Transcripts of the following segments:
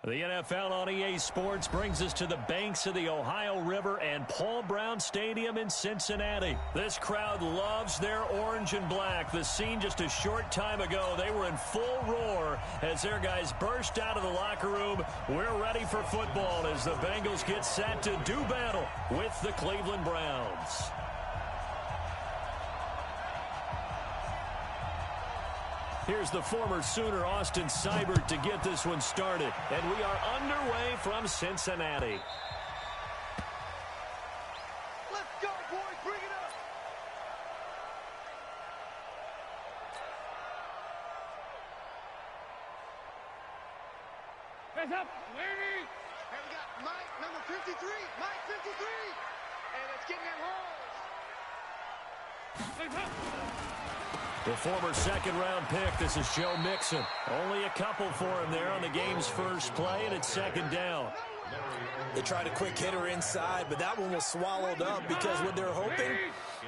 The NFL on EA Sports brings us to the banks of the Ohio River and Paul Brown Stadium in Cincinnati. This crowd loves their orange and black. The scene just a short time ago, they were in full roar as their guys burst out of the locker room. We're ready for football as the Bengals get set to do battle with the Cleveland Browns. Here's the former Sooner, Austin Seibert, to get this one started. And we are underway from Cincinnati. Let's go, boys. Bring it up. Hands up. Lady. Here we got Mike, number 53. Mike, 53. And it's getting in holes. Hands up. The former second-round pick, this is Joe Mixon. Only a couple for him there on the game's first play, and it's second down. They tried a quick hitter inside, but that one was swallowed up because what they're hoping,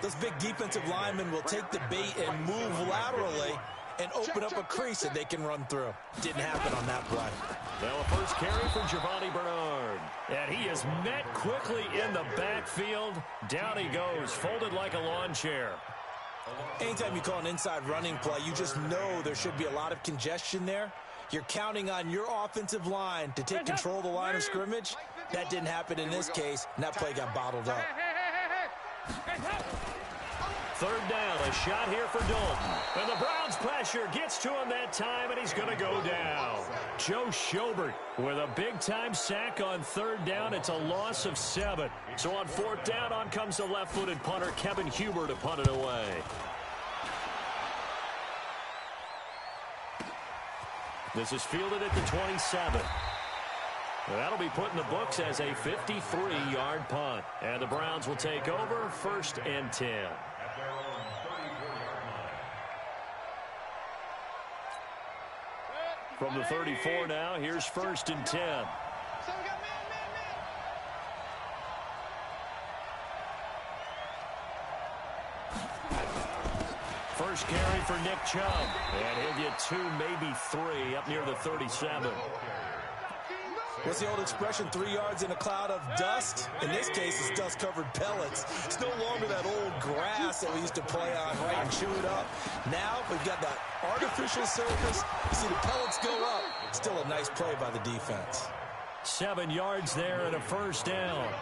those big defensive linemen will take the bait and move laterally and open up a crease that they can run through. Didn't happen on that play. Now a first carry for Giovanni Bernard. And he is met quickly in the backfield. Down he goes, folded like a lawn chair. Anytime you call an inside running play, you just know there should be a lot of congestion there. You're counting on your offensive line to take control of the line of scrimmage. That didn't happen in this case, and that play got bottled up. Third down, a shot here for Dalton. And the Browns pressure gets to him that time, and he's going to go down. Joe Schobert with a big-time sack on third down. It's a loss of 7. So on fourth down, on comes the left-footed punter, Kevin Huber, to punt it away. This is fielded at the 27. That'll be put in the books as a 53-yard punt. And the Browns will take over, 1st and 10. From the 34 now, here's 1st and 10. First carry for Nick Chubb. And he'll get 2, maybe 3 up near the 37. What's the old expression, 3 yards in a cloud of dust? In this case, it's dust-covered pellets. It's no longer that old grass that we used to play on, right, and chew it up. Now we've got that artificial surface. You see the pellets go up. Still a nice play by the defense. 7 yards there and a first down.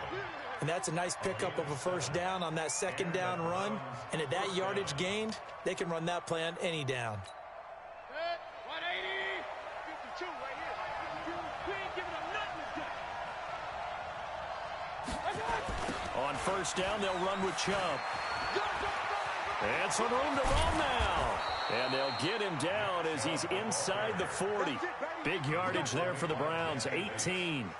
And that's a nice pickup of a first down on that second down run. And at that yardage gained, they can run that play on any down. 180. 52 right here. We ain't giving them nothing. On first down, they'll run with Chubb. And some room to run now. And they'll get him down as he's inside the 40. Big yardage there for the Browns, 18.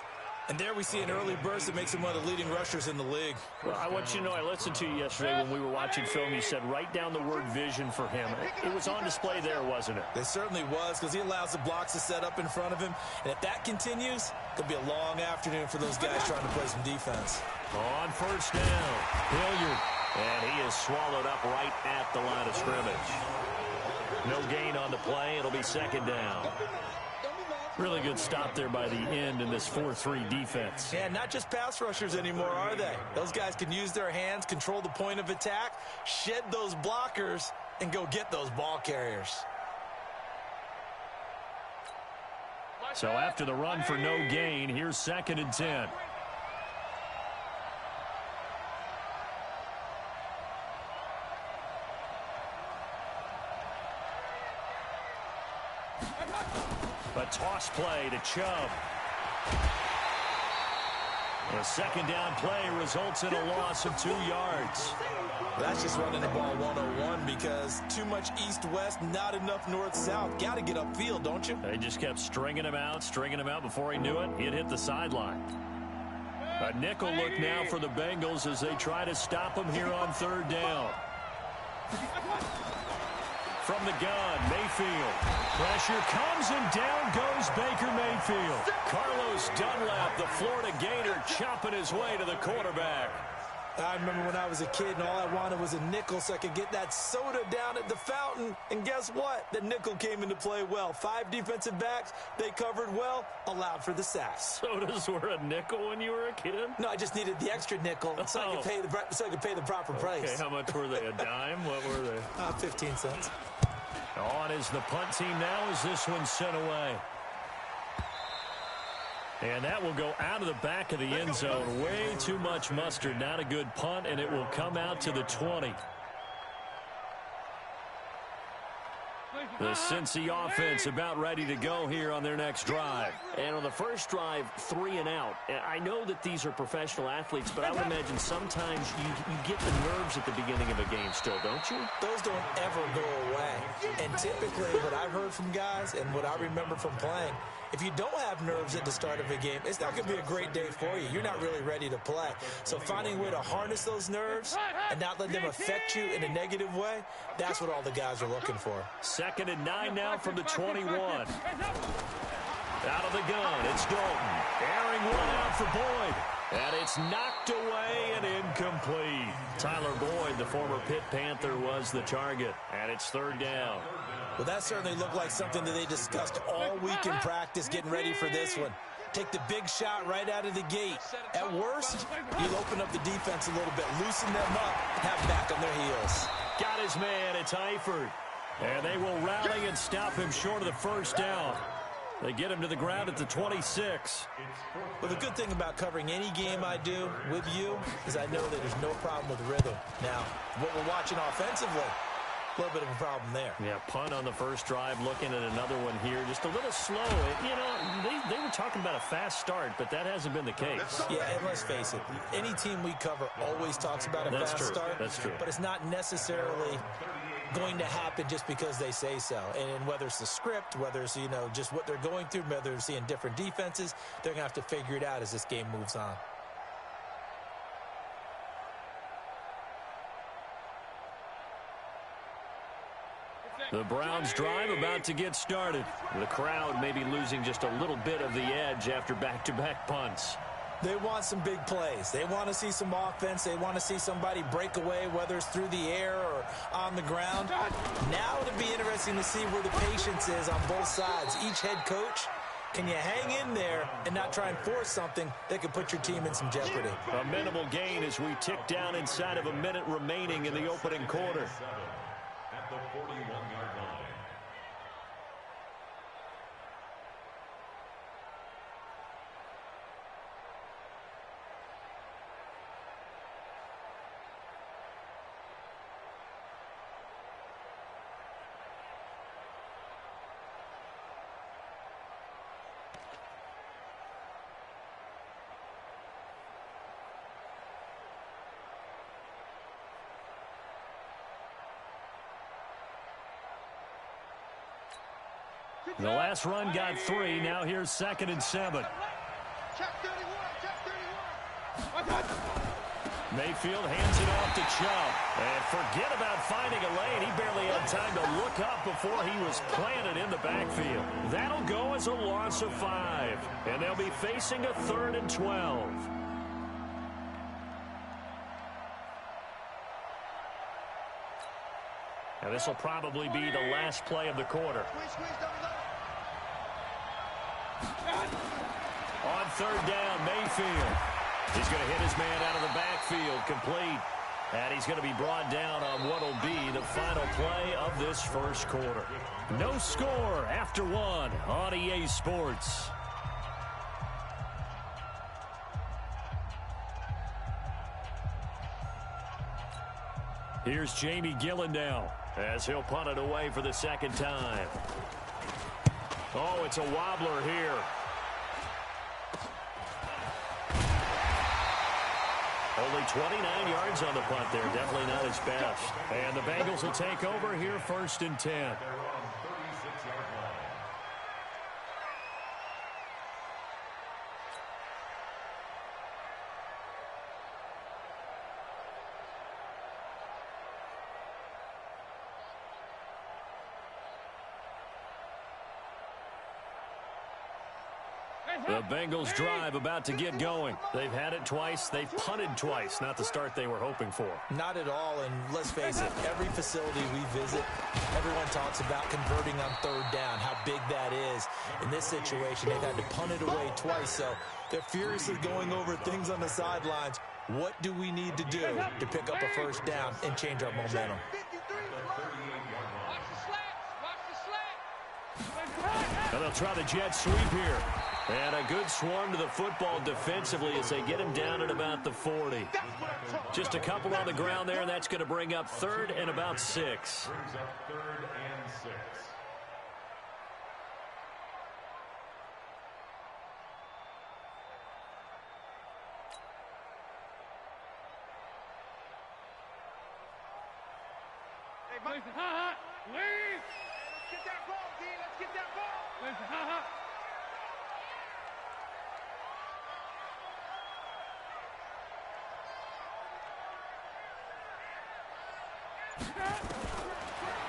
And there we see an early burst that makes him one of the leading rushers in the league. Well, I want you to know, I listened to you yesterday when we were watching film. You said write down the word vision for him. It was on display there, wasn't it? It certainly was, because he allows the blocks to set up in front of him. And if that continues, it'll be a long afternoon for those guys trying to play some defense. On first down, Hilliard. And he is swallowed up right at the line of scrimmage. No gain on the play. It'll be second down. Really good stop there by the end in this 4-3 defense. Yeah, not just pass rushers anymore, are they? Those guys can use their hands, control the point of attack, shed those blockers, and go get those ball carriers. So after the run for no gain, here's 2nd and 10. A toss play to Chubb. A second down play results in a loss of 2 yards. That's just running the ball 101 because too much east-west, not enough north-south. Got to get upfield, don't you? They just kept stringing him out. Before he knew it, he'd hit the sideline. A nickel look now for the Bengals as they try to stop him here on third down. From the gun, Mayfield. Pressure comes and down goes Baker Mayfield. Carlos Dunlap, the Florida Gator, chopping his way to the quarterback. I remember when I was a kid and all I wanted was a nickel so I could get that soda down at the fountain. And guess what? The nickel came into play well. 5 defensive backs, they covered well, allowed for the sacks. Sodas were a nickel when you were a kid? No, I just needed the extra nickel so I could pay the proper price. Okay, how much were they? A dime? What were they? 15 cents. On is the punt team now as this one's sent away. And that will go out of the back of the end zone. Way too much mustard. Not a good punt, and it will come out to the 20. The Cincy offense about ready to go here on their next drive. And on the first drive, 3 and out. I know that these are professional athletes, but I would imagine sometimes you get the nerves at the beginning of a game still, don't you? Those don't ever go away. And typically what I've heard from guys and what I remember from playing, if you don't have nerves at the start of a game, it's not going to be a great day for you. You're not really ready to play. So finding a way to harness those nerves and not let them affect you in a negative way, that's what all the guys are looking for. 2nd and 9 now from the 21. Out of the gun, it's Dalton. Airing one out for Boyd. And it's knocked away and incomplete. Tyler Boyd, the former Pitt Panther, was the target. And it's 3rd down. Well, that certainly looked like something that they discussed all week in practice getting ready for this one. Take the big shot right out of the gate. At worst, you'll open up the defense a little bit, loosen them up, have them back on their heels. Got his man, it's Eifert. And they will rally and stop him short of the 1st down. They get him to the ground at the 26. Well, the good thing about covering any game I do with you is I know that there's no problem with rhythm. Now, what we're watching offensively, a little bit of a problem there. Yeah, punt on the first drive, looking at another one here. Just a little slow. You know, they were talking about a fast start, but that hasn't been the case. Yeah, and let's face it, any team we cover always talks about a fast start. That's true. But it's not necessarily going to happen just because they say so. And whether it's the script, whether it's, you know, just what they're going through, whether they're seeing different defenses, they're going to have to figure it out as this game moves on. The Browns drive about to get started. The crowd may be losing just a little bit of the edge after back-to-back punts. They want some big plays. They want to see some offense. They want to see somebody break away, whether it's through the air or on the ground. Now it'll be interesting to see where the patience is on both sides. Each head coach, can you hang in there and not try and force something that could put your team in some jeopardy? A minimal gain as we tick down inside of a minute remaining in the opening quarter. At the 41-yard line. The last run got 3. Now here's 2nd and 7. Check 31, check 31. Mayfield hands it off to Chubb. And forget about finding a lane. He barely had time to look up before he was planted in the backfield. That'll go as a loss of 5. And they'll be facing a 3rd and 12. And this will probably be the last play of the quarter. On 3rd down, Mayfield. He's going to hit his man out of the backfield, complete. And he's going to be brought down on what will be the final play of this first quarter. No score after 1 on EA Sports. Here's Jamie Gillen now as he'll punt it away for the 2nd time. Oh, it's a wobbler here. Only 29 yards on the punt there. Definitely not his best. And the Bengals will take over here 1st and 10. They're on 36-yard line. The Bengals drive about to get going. They've had it twice. They've punted twice. Not the start they were hoping for. Not at all, and let's face it, every facility we visit, everyone talks about converting on third down, how big that is. In this situation, they've had to punt it away twice, so they're furiously going over things on the sidelines. What do we need to do to pick up a first down and change our momentum? And they'll try the jet sweep here. And a good swarm to the football defensively as they get him down at about the 40. Just a couple on the ground there, and that's going to bring up 3rd and about 6. Brings up 3rd and 6. Hey, Mike. Let's get that ball, D. Let's get that ball.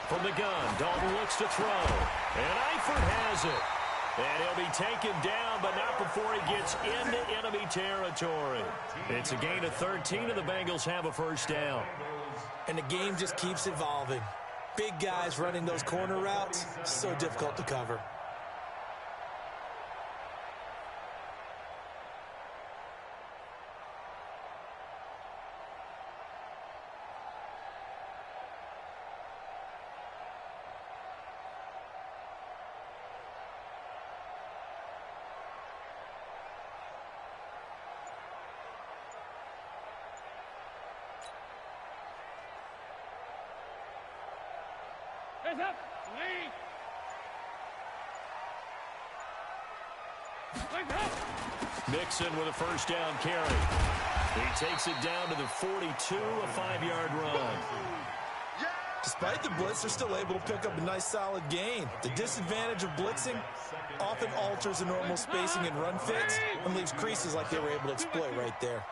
From the gun, Dalton looks to throw. And Eifert has it. And he'll be taken down, but not before he gets into enemy territory. It's a gain of 13, and the Bengals have a first down. And the game just keeps evolving. Big guys running those corner routes, so difficult to cover. Mixon with a first down carry. He takes it down to the 42, a 5-yard run. Despite the blitz, they're still able to pick up a nice solid gain. The disadvantage of blitzing often alters the normal spacing and run fits and leaves creases like they were able to exploit right there.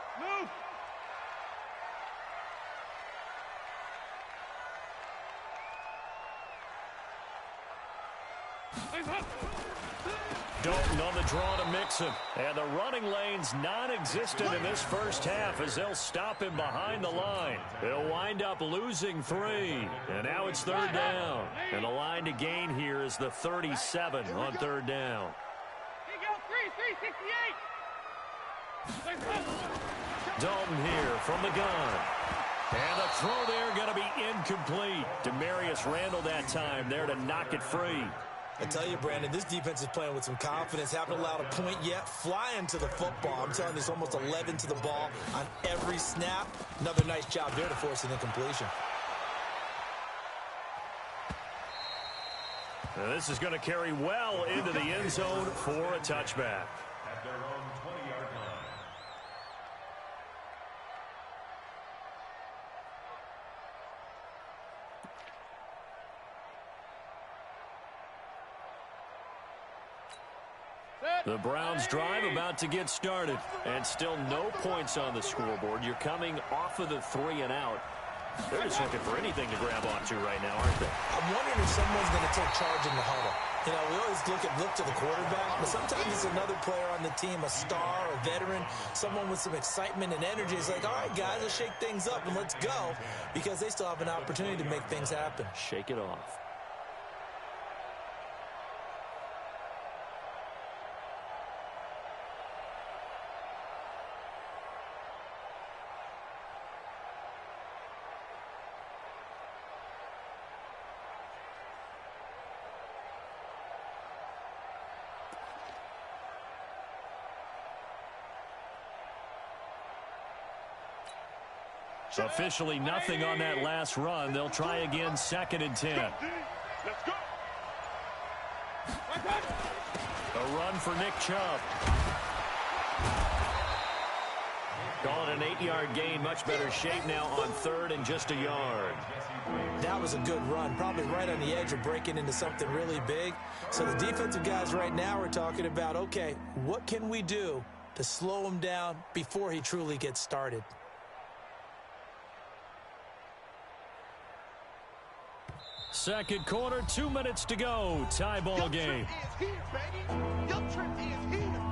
Dalton on the draw to Mixon. And the running lane's non-existent in this first half as they'll stop him behind the line. They'll wind up losing 3. And now it's 3rd down. And the line to gain here is the 37 on 3rd down. Dalton here from the gun. And the throw there going to be incomplete. Demarius Randall that time there to knock it free. I tell you, Brandon, this defense is playing with some confidence. Haven't allowed a point yet. Flying to the football. I'm telling you, it's almost 11 to the ball on every snap. Another nice job there to force an incompletion. Now this is going to carry well into the end zone for a touchback. At their own 20-yard line. The Browns drive about to get started. And still no points on the scoreboard. You're coming off of the 3 and out. They're just looking for anything to grab onto right now, aren't they? I'm wondering if someone's going to take charge in the huddle. You know, we always look to the quarterback, but sometimes it's another player on the team, a star, a veteran, someone with some excitement and energy. It's like, all right, guys, let's shake things up and let's go, because they still have an opportunity to make things happen. Shake it off. Officially nothing on that last run. They'll try again, 2nd and 10. Let's go. A run for Nick Chubb. Calling an 8-yard gain. Much better shape now on 3rd and just a yard. That was a good run, probably right on the edge of breaking into something really big. So the defensive guys right now are talking about, okay, what can we do to slow him down before he truly gets started? Second quarter, 2 minutes to go. Tie ball game. Trip is here, baby. Your trip is here.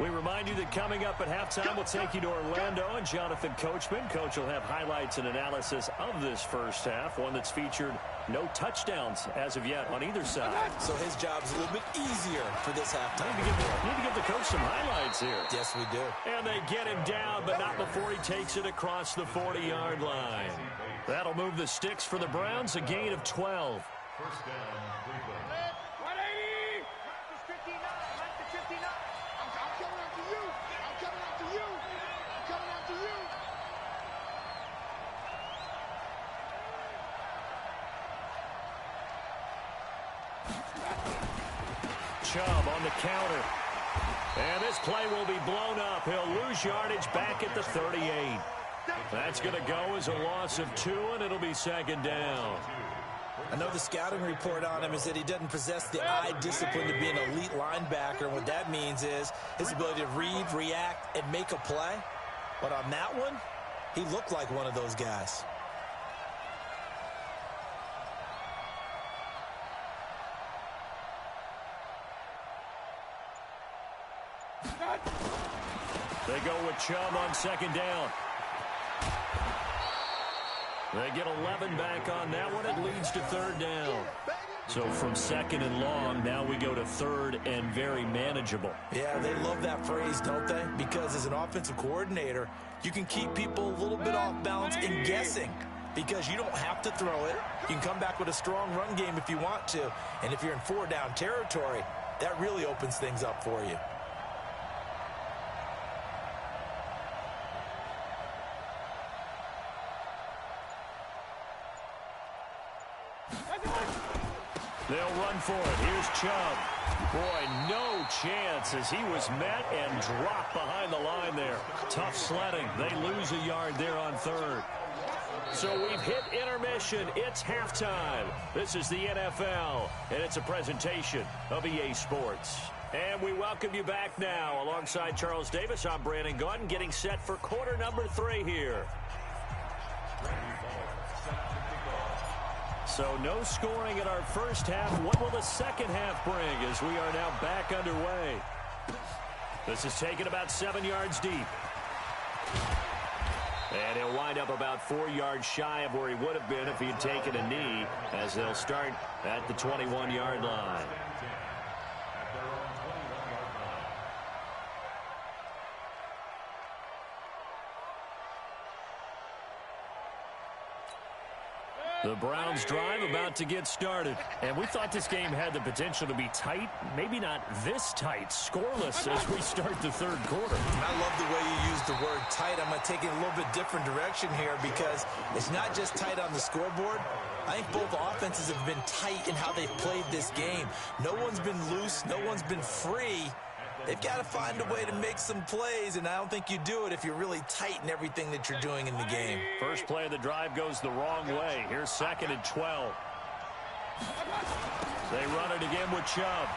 We remind you that coming up at halftime, we'll take you to Orlando and Jonathan Coachman. Coach will have highlights and analysis of this first half, one that's featured no touchdowns as of yet on either side. So his job's a little bit easier for this halftime. Need to give the coach some highlights here. Yes, we do. And they get him down, but not before he takes it across the 40-yard line. That'll move the sticks for the Browns, a gain of 12. First down, Cleveland. 180. Marcus 59. Marcus 59. I'm coming after you. I'm coming after you. I'm coming after you. Chubb on the counter. And this play will be blown up. He'll lose yardage back at the 38. That's going to go as a loss of 2, and it'll be second down. I know the scouting report on him is that he doesn't possess the eye discipline to be an elite linebacker. And what that means is his ability to read, react, and make a play. But on that one, he looked like one of those guys. They go with Chubb on second down. They get 11 back on that one. It leads to third down. So from second and long, now we go to third and very manageable. Yeah, they love that phrase, don't they? Because as an offensive coordinator, you can keep people a little bit off balance and guessing. Because you don't have to throw it. You can come back with a strong run game if you want to. And if you're in 4-down territory, that really opens things up for you. They'll run for it. Here's Chubb. Boy, no chance as he was met and dropped behind the line there. Tough sledding. They lose a yard there on third. So we've hit intermission. It's halftime. This is the NFL, and it's a presentation of EA Sports. And we welcome you back now. Alongside Charles Davis, I'm Brandon Gaudin, getting set for quarter number 3 here. So no scoring in our first half. What will the second half bring as we are now back underway? This is taken about 7 yards deep. And he'll wind up about 4 yards shy of where he would have been if he had taken a knee, as they'll start at the 21-yard line. The Browns drive about to get started. And we thought this game had the potential to be tight. Maybe not this tight. Scoreless as we start the third quarter. I love the way you use the word tight. I'm going to take it a little bit different direction here because it's not just tight on the scoreboard. I think both offenses have been tight in how they've played this game. No one's been loose. No one's been free. They've got to find a way to make some plays, and I don't think you do it if you're really tight in everything that you're doing in the game. First play of the drive goes the wrong way. Here's second and 12. They run it again with Chubb.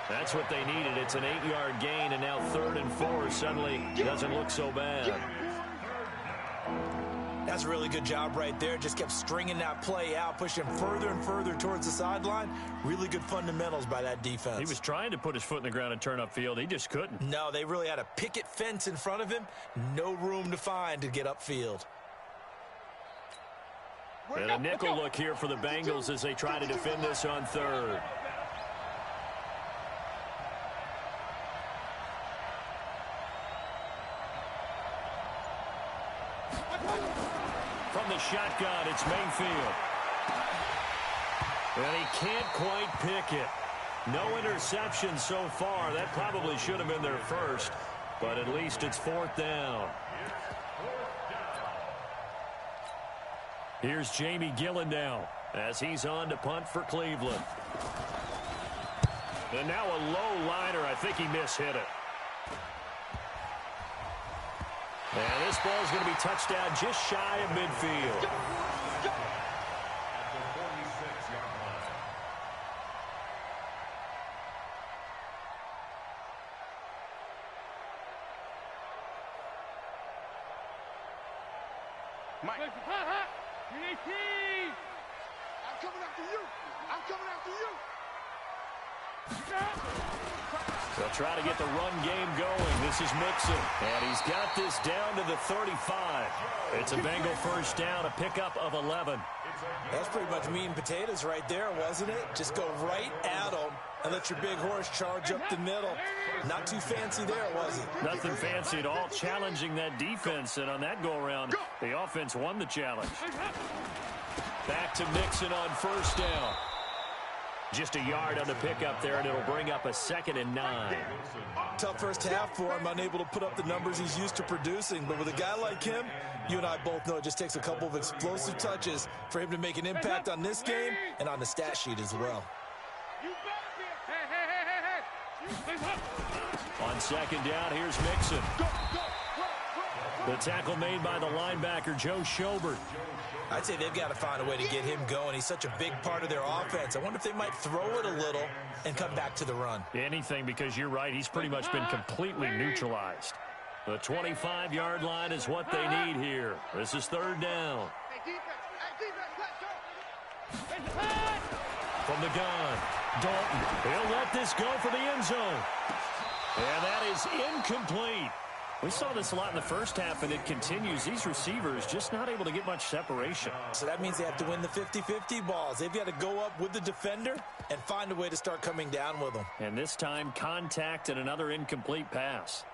That's what they needed. It's an 8-yard gain, and now third and 4 suddenly doesn't look so bad. That's a really good job right there. Just kept stringing that play out, pushing him further and further towards the sideline. Really good fundamentals by that defense. He was trying to put his foot in the ground and turn upfield. He just couldn't. No, they really had a picket fence in front of him. No room to find to get upfield. And a nickel look here for the Bengals as they try to defend this on third. From the shotgun, it's Mayfield. And he can't quite pick it. No interception so far. That probably should have been their first, but at least it's fourth down. Here's Jamie Gillen now as he's on to punt for Cleveland. And now a low liner. I think he mishit it. And this ball is going to be touched down just shy of midfield. Mike. I'm coming after you. I'm coming after you. They'll try to get the run game going. This is Mixon, and he's got this down to the 35. It's a Bengal first down, a pickup of 11. That's pretty much meat and potatoes right there, wasn't it? Just go right at them and let your big horse charge up the middle. Not too fancy there, was it? Nothing fancy at all, challenging that defense, and on that go-around, the offense won the challenge. Back to Mixon on first down. Just a yard on the pickup there, and it'll bring up a 2nd and 9. Tough first half for him, unable to put up the numbers he's used to producing. But with a guy like him, you and I both know it just takes a couple of explosive touches for him to make an impact on this game and on the stat sheet as well. On second down, here's Mixon. The tackle made by the linebacker, Joe Schobert. I'd say they've got to find a way to get him going. He's such a big part of their offense. I wonder if they might throw it a little and come back to the run. Anything, because you're right, he's pretty much been completely neutralized. The 25-yard line is what they need here. This is third down. From the gun, Dalton. He'll let this go for the end zone. And that is incomplete. We saw this a lot in the first half, and it continues. These receivers just not able to get much separation. So that means they have to win the 50-50 balls. They've got to go up with the defender and find a way to start coming down with them. And this time, contact and another incomplete pass.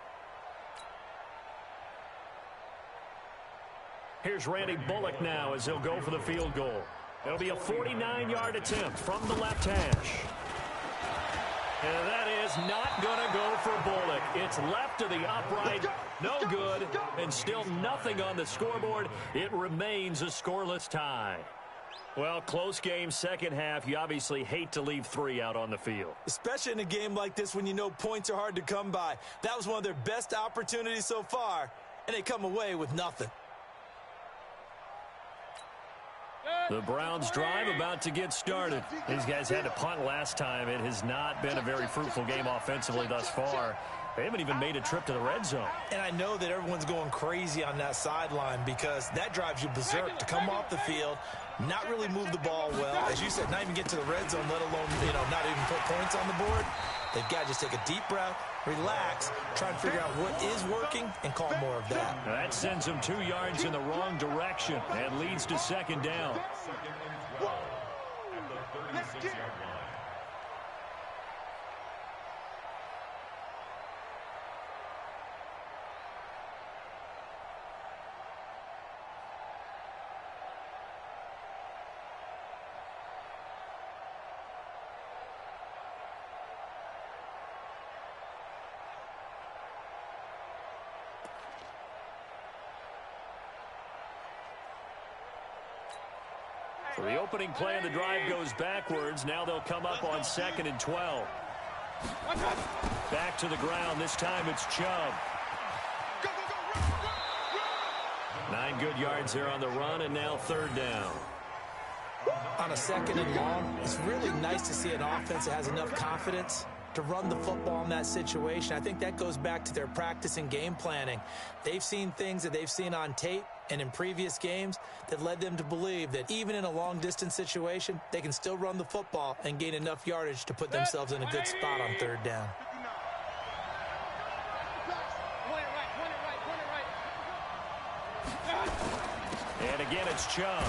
Here's Randy Bullock now as he'll go for the field goal. It'll be a 49-yard attempt from the left hash. And that is not going to go for Bullock. It's left to the upright, no good, and still nothing on the scoreboard. It remains a scoreless tie. Well, close game, second half. You obviously hate to leave 3 out on the field. Especially in a game like this when you know points are hard to come by. That was one of their best opportunities so far, and they come away with nothing. The Browns drive about to get started. These guys had to punt last time. It has not been a very fruitful game offensively thus far. They haven't even made a trip to the red zone. And I know that everyone's going crazy on that sideline because that drives you berserk to come off the field, not really move the ball well. As you said, not even get to the red zone, let alone, not even put points on the board. They've got to just take a deep breath, relax, try and figure out what is working, and call more of that. Now that sends them 2 yards in the wrong direction and leads to second down. So the opening play of the drive goes backwards. Now they'll come up on 2nd and 12. Back to the ground. This time it's Chubb. 9 good yards there on the run, and now third down. On a 2nd and long, it's really nice to see an offense that has enough confidence to run the football in that situation. I think that goes back to their practice and game planning. They've seen things that they've seen on tape and in previous games that led them to believe that even in a long-distance situation, they can still run the football and gain enough yardage to put themselves in a good spot on third down. And again, it's Chubb.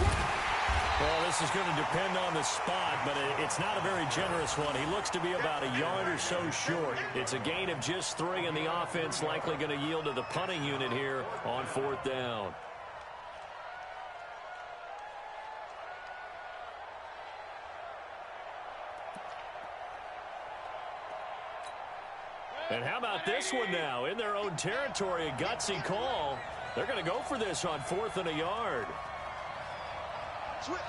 Well, this is going to depend on the spot, but it's not a very generous one. He looks to be about a yard or so short. It's a gain of just 3, and the offense likely going to yield to the punting unit here on 4th down. And how about this one now? In their own territory, a gutsy call. They're going to go for this on 4th and a yard. Switch.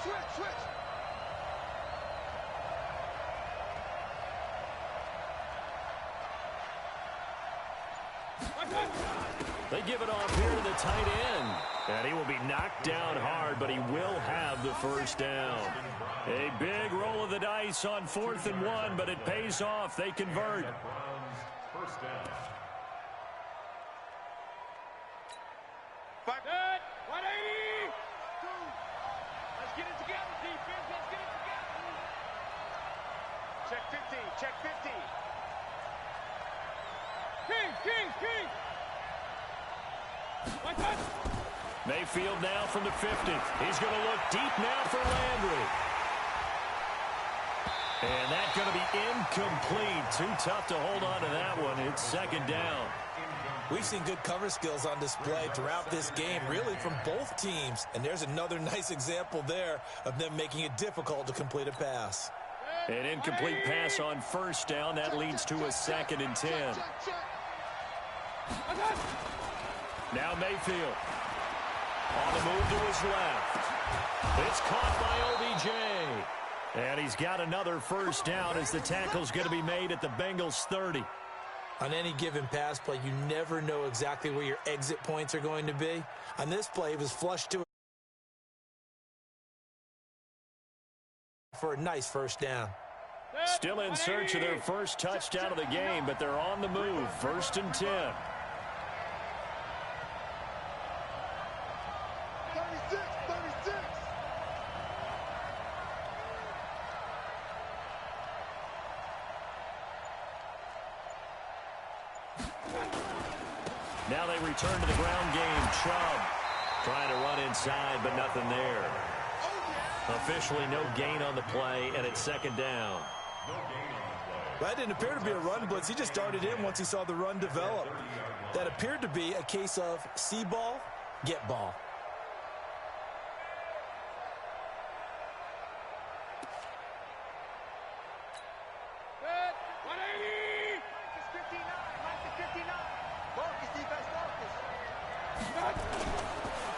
They give it off here to the tight end. And he will be knocked down hard, but he will have the first down. A big roll of the dice on 4th and 1, but it pays off. They convert. First down. get it together, defense. Let's get it together. Check 50. Check 50. King. Like that. Mayfield now from the 50. He's going to look deep now for Landry. And that's going to be incomplete. Too tough to hold on to that one. It's second down. We've seen good cover skills on display throughout this game, really from both teams. And there's another nice example there of them making it difficult to complete a pass. An incomplete pass on first down. That leads to a 2nd and 10. Now Mayfield. On the move to his left. It's caught by OBJ. And he's got another first down as the tackle's going to be made at the Bengals 30. On any given pass play, you never know exactly where your exit points are going to be. On this play, it was flushed to for a nice first down. Still in search of their first touchdown of the game, but they're on the move. 1st and 10. 36. Now they return to the ground game. Chubb trying to run inside, but nothing there. Officially no gain on the play, and it's 2nd down. That didn't appear to be a run blitz. He just darted in once he saw the run develop. That appeared to be a case of see ball, get ball.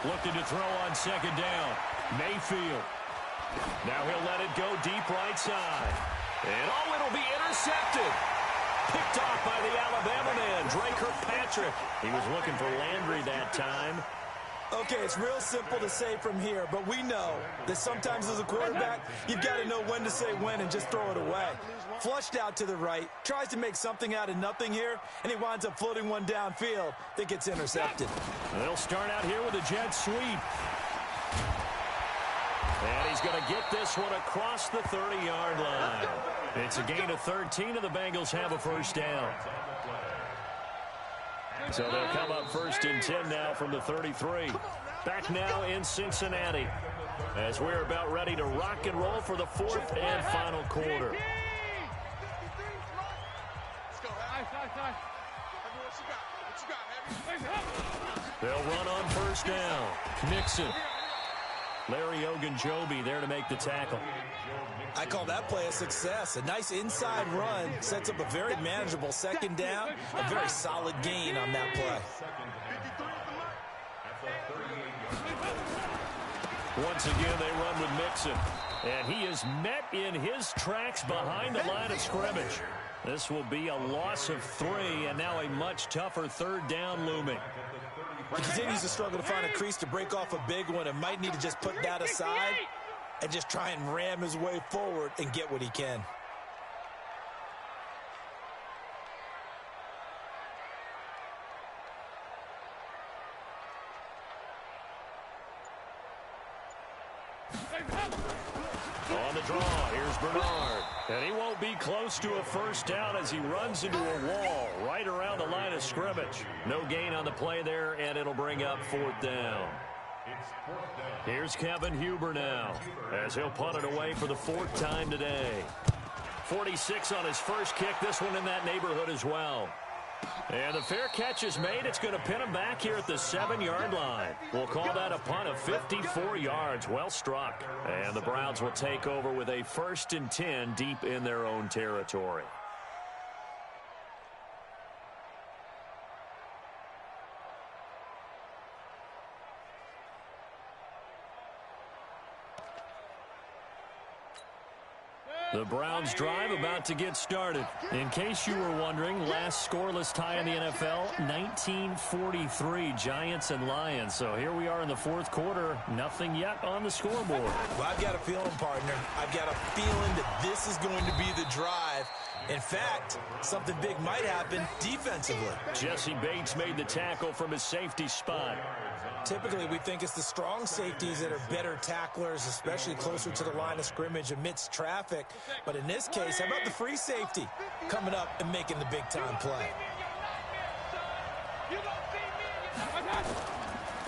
Looking to throw on 2nd down. Mayfield. Now he'll let it go deep right side. And it'll be intercepted. Picked off by the Alabama man, Dre Kirkpatrick. He was looking for Landry that time. Okay, it's real simple to say from here, but we know that sometimes as a quarterback, you've got to know when to say when and just throw it away. Flushed out to the right, tries to make something out of nothing here, and he winds up floating one downfield that gets intercepted. They'll start out here with a jet sweep. And he's going to get this one across the 30-yard line. It's a gain of 13, and the Bengals have a first down. So they'll come up 1st and 10 now from the 33. Back now in Cincinnati as we're about ready to rock and roll for the 4th and final quarter. They'll run on first down. Nixon. Larry Ogunjobi there to make the tackle. I call that play a success. A nice inside run sets up a very manageable 2nd down. A very solid gain on that play. Once again, they run with Mixon. And he is met in his tracks behind the line of scrimmage. This will be a loss of 3, and now a much tougher 3rd down looming. He continues to struggle to find a crease to break off a big one and might need to just put that aside and just try and ram his way forward and get what he can. On the draw, here's Bernard. And he won't be close to a first down as he runs into a wall right around the line of scrimmage. No gain on the play there, and it'll bring up 4th down. Here's Kevin Huber now as he'll punt it away for the 4th time today. 46 on his first kick, this one in that neighborhood as well. And the fair catch is made. It's going to pin him back here at the 7-yard line. We'll call that a punt of 54 yards. Well struck. And the Browns will take over with a 1st and 10 deep in their own territory. The Browns drive about to get started. In case you were wondering, last scoreless tie in the NFL, 1943, Giants and Lions. So here we are in the 4th quarter, nothing yet on the scoreboard. Well, I've got a feeling, partner. I've got a feeling that this is going to be the drive In fact, something big might happen defensively. Jesse Bates made the tackle from his safety spot. Typically, we think it's the strong safeties that are better tacklers, especially closer to the line of scrimmage amidst traffic. But in this case, how about the free safety coming up and making the big-time play?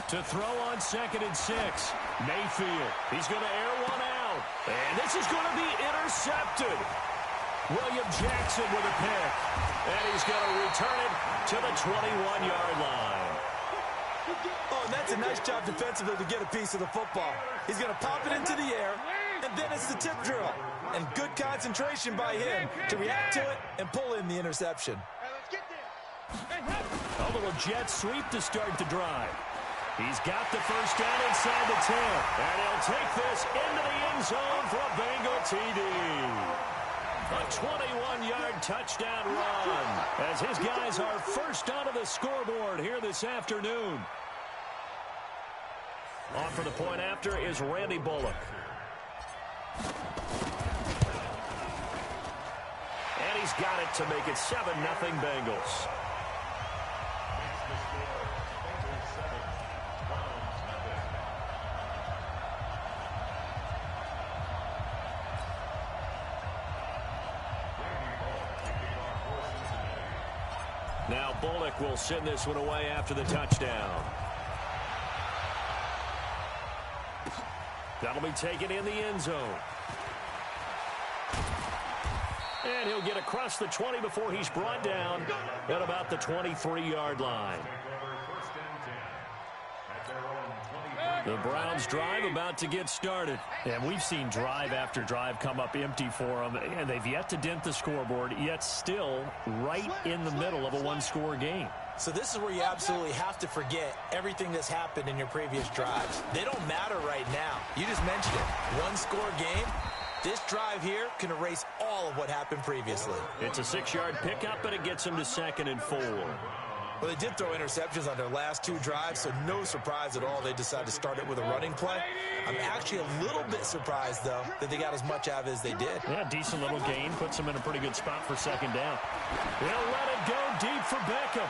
To throw on 2nd and 6. Mayfield. He's going to air one out. And this is going to be intercepted. William Jackson with a pick. And he's going to return it to the 21-yard line. Oh, and that's a nice job defensively to get a piece of the football. He's going to pop it into the air, and then it's the tip drill. And good concentration by him to react to it and pull in the interception. A little jet sweep to start the drive. He's got the first down inside the 10. And he'll take this into the end zone for a Bengal TD. A 21-yard touchdown run as his guys are first onto the scoreboard here this afternoon. On for the point after is Randy Bullock. And he's got it to make it 7-0 Bengals. Now Bullock will send this one away after the touchdown. That'll be taken in the end zone. And he'll get across the 20 before he's brought down at about the 23-yard line. The Browns drive about to get started. And we've seen drive after drive come up empty for them, and they've yet to dent the scoreboard, yet still right in the middle of a one-score game. So this is where you absolutely have to forget everything that's happened in your previous drives. They don't matter right now. You just mentioned it. One-score game. This drive here can erase all of what happened previously. It's a 6-yard pickup, and it gets him to 2nd and 4. Well, they did throw interceptions on their last 2 drives, so no surprise at all they decided to start it with a running play. I'm actually a little bit surprised, though, that they got as much out of it as they did. Yeah, decent little gain. Puts them in a pretty good spot for 2nd down. They'll let it go deep for Beckham.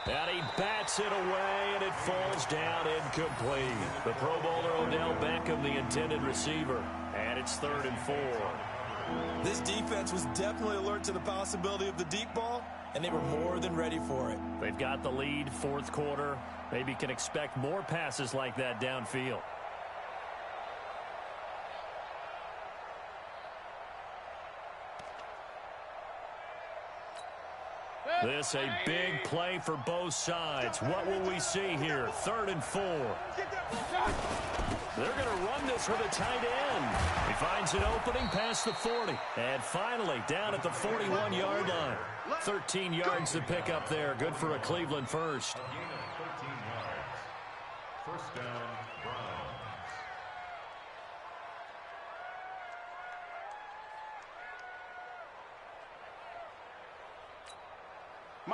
And he bats it away, and it falls down incomplete. The Pro Bowler Odell Beckham, the intended receiver. And it's 3rd and 4. This defense was definitely alert to the possibility of the deep ball, and they were more than ready for it. They've got the lead, 4th quarter. Maybe can expect more passes like that downfield. This a big play for both sides. What will we see here? 3rd and 4. They're going to run this with a tight end. He finds an opening past the 40. And finally, down at the 41-yard line. 13 yards to pick up there. Good for a Cleveland first. A gain of 13 yards. First down,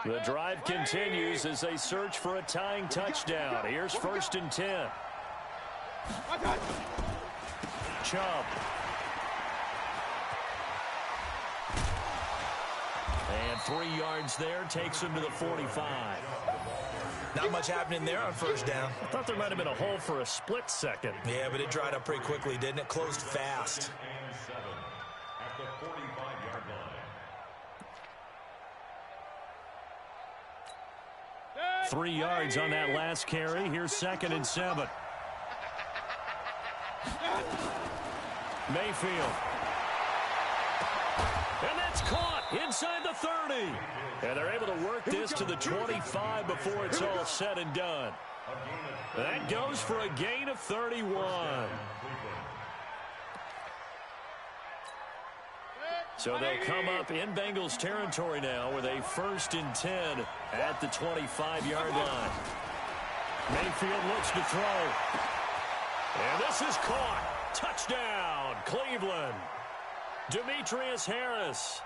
The drive continues as they search for a tying touchdown. Here's 1st and 10. Chubb. And 3 yards there takes him to the 45. Not much happening there on 1st down. I thought there might have been a hole for a split second. Yeah, but it dried up pretty quickly, didn't it? Closed fast. and 7 at the 45-yard line. 3 yards on that last carry. Here's 2nd and 7. Mayfield. And that's caught inside the 30. And they're able to work this to the 25 before it's all said and done. That goes for a gain of 31. So they'll come up in Bengals territory now with a 1st and 10 at the 25-yard line. Mayfield looks to throw. And this is caught. Touchdown, Cleveland. Demetrius Harris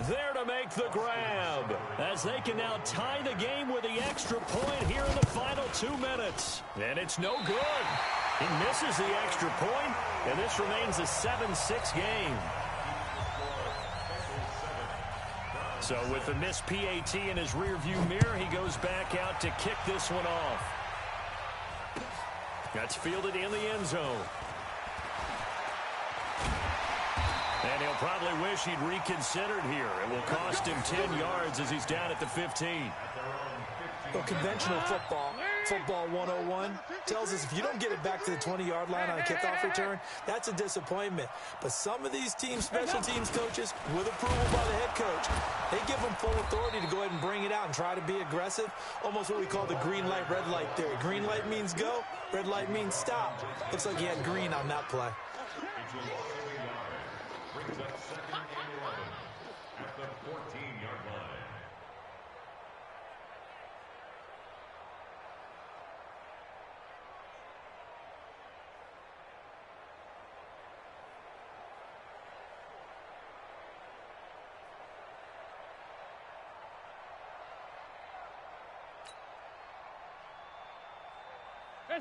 there to make the grab as they can now tie the game with the extra point here in the final 2 minutes. And it's no good. He misses the extra point, and this remains a 7-6 game. So with the missed PAT in his rearview mirror, he goes back out to kick this one off. That's fielded in the end zone. And he'll probably wish he'd reconsidered here. It will cost him 10 yards as he's down at the 15. Well, conventional football 101, tells us if you don't get it back to the 20-yard line on a kickoff return, that's a disappointment. But some of these teams, special teams coaches, with approval by the head coach, they give them full authority to go ahead and bring it out and try to be aggressive, almost what we call the green light, red light theory. Green light means go, red light means stop. Looks like he had green on that play. Brings up 2nd and 11 at the 14-yard line.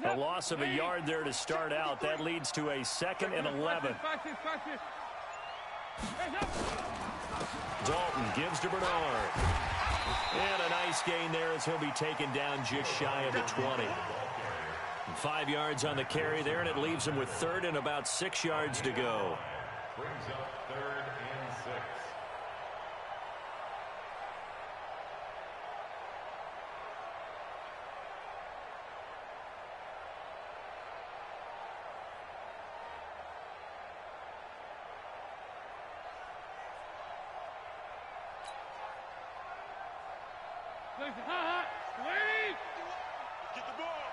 A loss of a yard there to start out. That leads to a 2nd and 11. Dalton gives to Bernard. And a nice gain there as he'll be taken down just shy of the 20. 5 yards on the carry there, and it leaves him with 3rd and about 6 yards to go. Brings up 3rd and 6. Get the ball.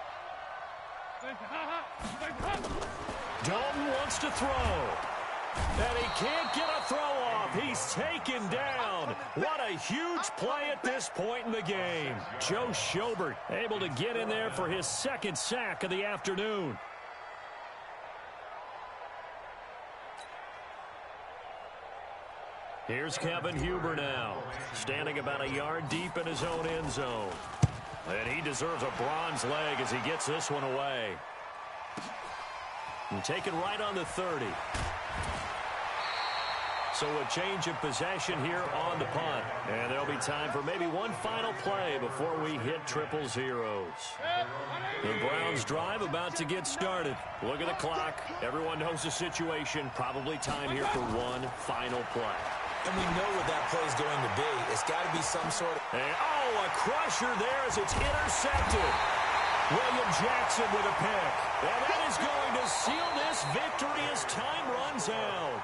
Dalton wants to throw. And he can't get a throw off. He's taken down. What a huge play at this point in the game. Joe Schobert able to get in there for his 2nd sack of the afternoon. Here's Kevin Huber now, standing about a yard deep in his own end zone. And he deserves a bronze leg as he gets this one away. And taken right on the 30. So a change of possession here on the punt. And there'll be time for maybe one final play before we hit 000. The Browns drive about to get started. Look at the clock. Everyone knows the situation. Probably time here for one final play. And we know what that play is going to be. It's got to be some sort of... And, a crusher there as it's intercepted. William Jackson with a pick. And that is going to seal this victory as time runs out.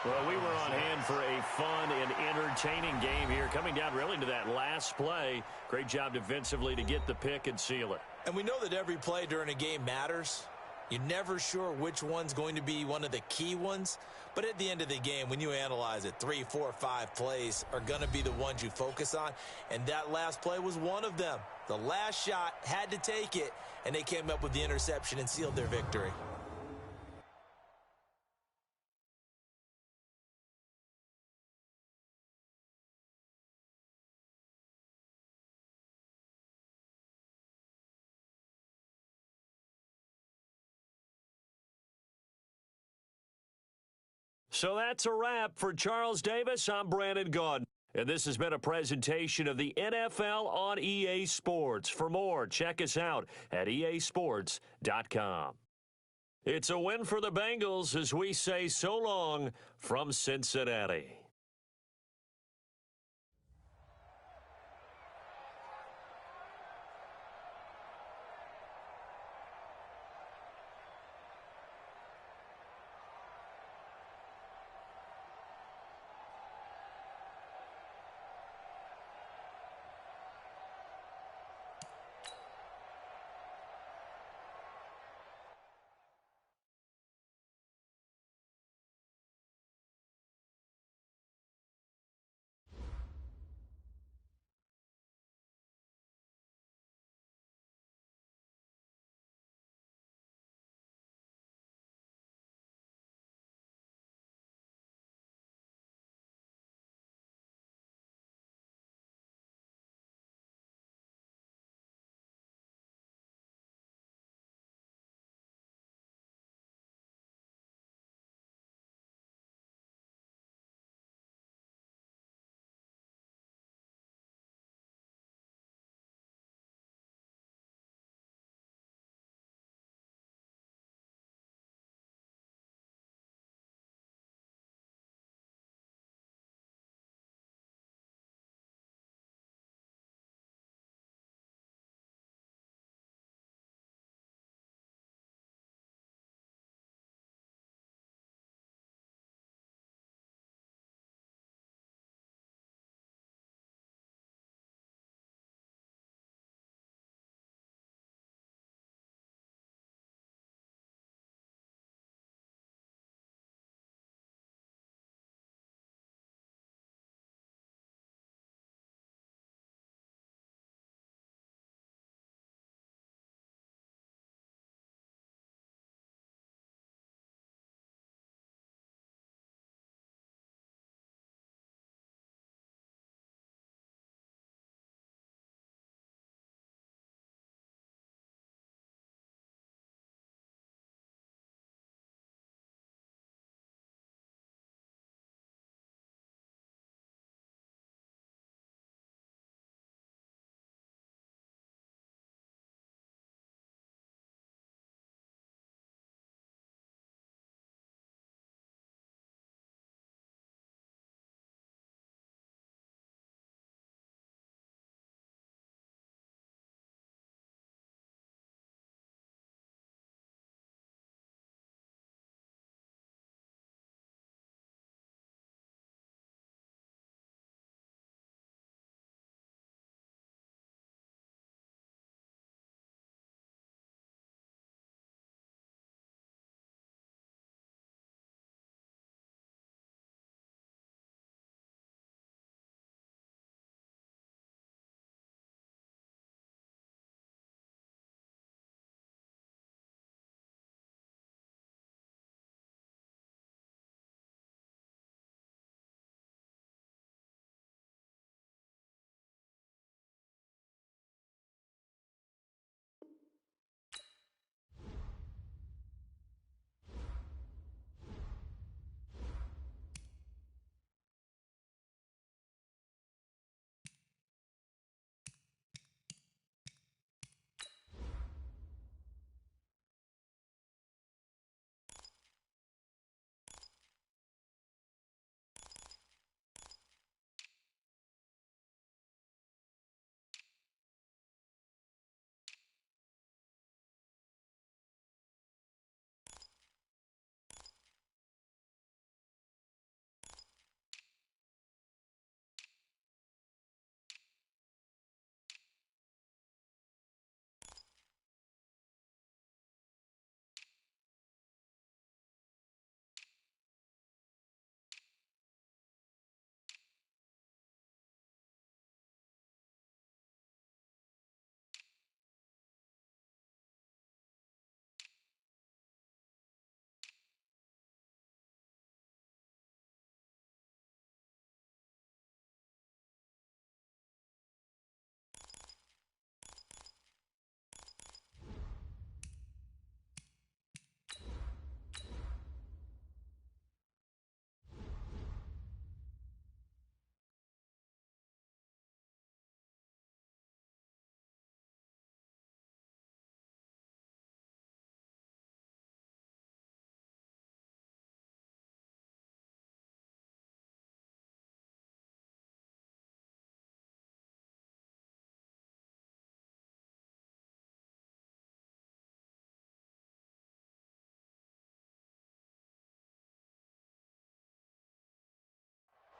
Well, we were on hand for a fun and entertaining game here, coming down really to that last play. Great job defensively to get the pick and seal it. And we know that every play during a game matters. You're never sure which one's going to be one of the key ones. But at the end of the game, when you analyze it, 3, 4, 5 plays are going to be the ones you focus on. And that last play was one of them. The last shot had to take it, and they came up with the interception and sealed their victory. So that's a wrap for Charles Davis. I'm Brandon Gaudin. And this has been a presentation of the NFL on EA Sports. For more, check us out at easports.com. It's a win for the Bengals as we say so long from Cincinnati.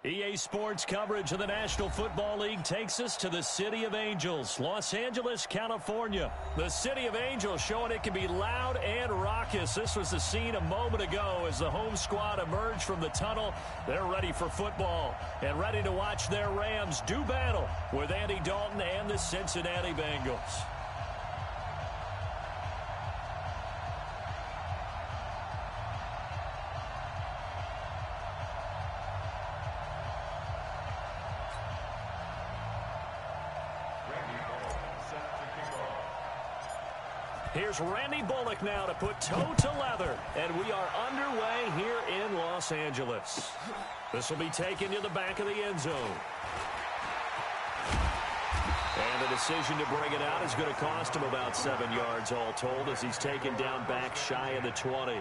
EA Sports coverage of the National Football League takes us to the City of Angels, Los Angeles, California. The City of Angels showing it can be loud and raucous. This was the scene a moment ago as the home squad emerged from the tunnel. They're ready for football and ready to watch their Rams do battle with Andy Dalton and the Cincinnati Bengals. Here's Randy Bullock now to put toe to leather, and we are underway here in Los Angeles. This will be taken to the back of the end zone. And the decision to bring it out is going to cost him about 7 yards all told as he's taken down back shy of the 20.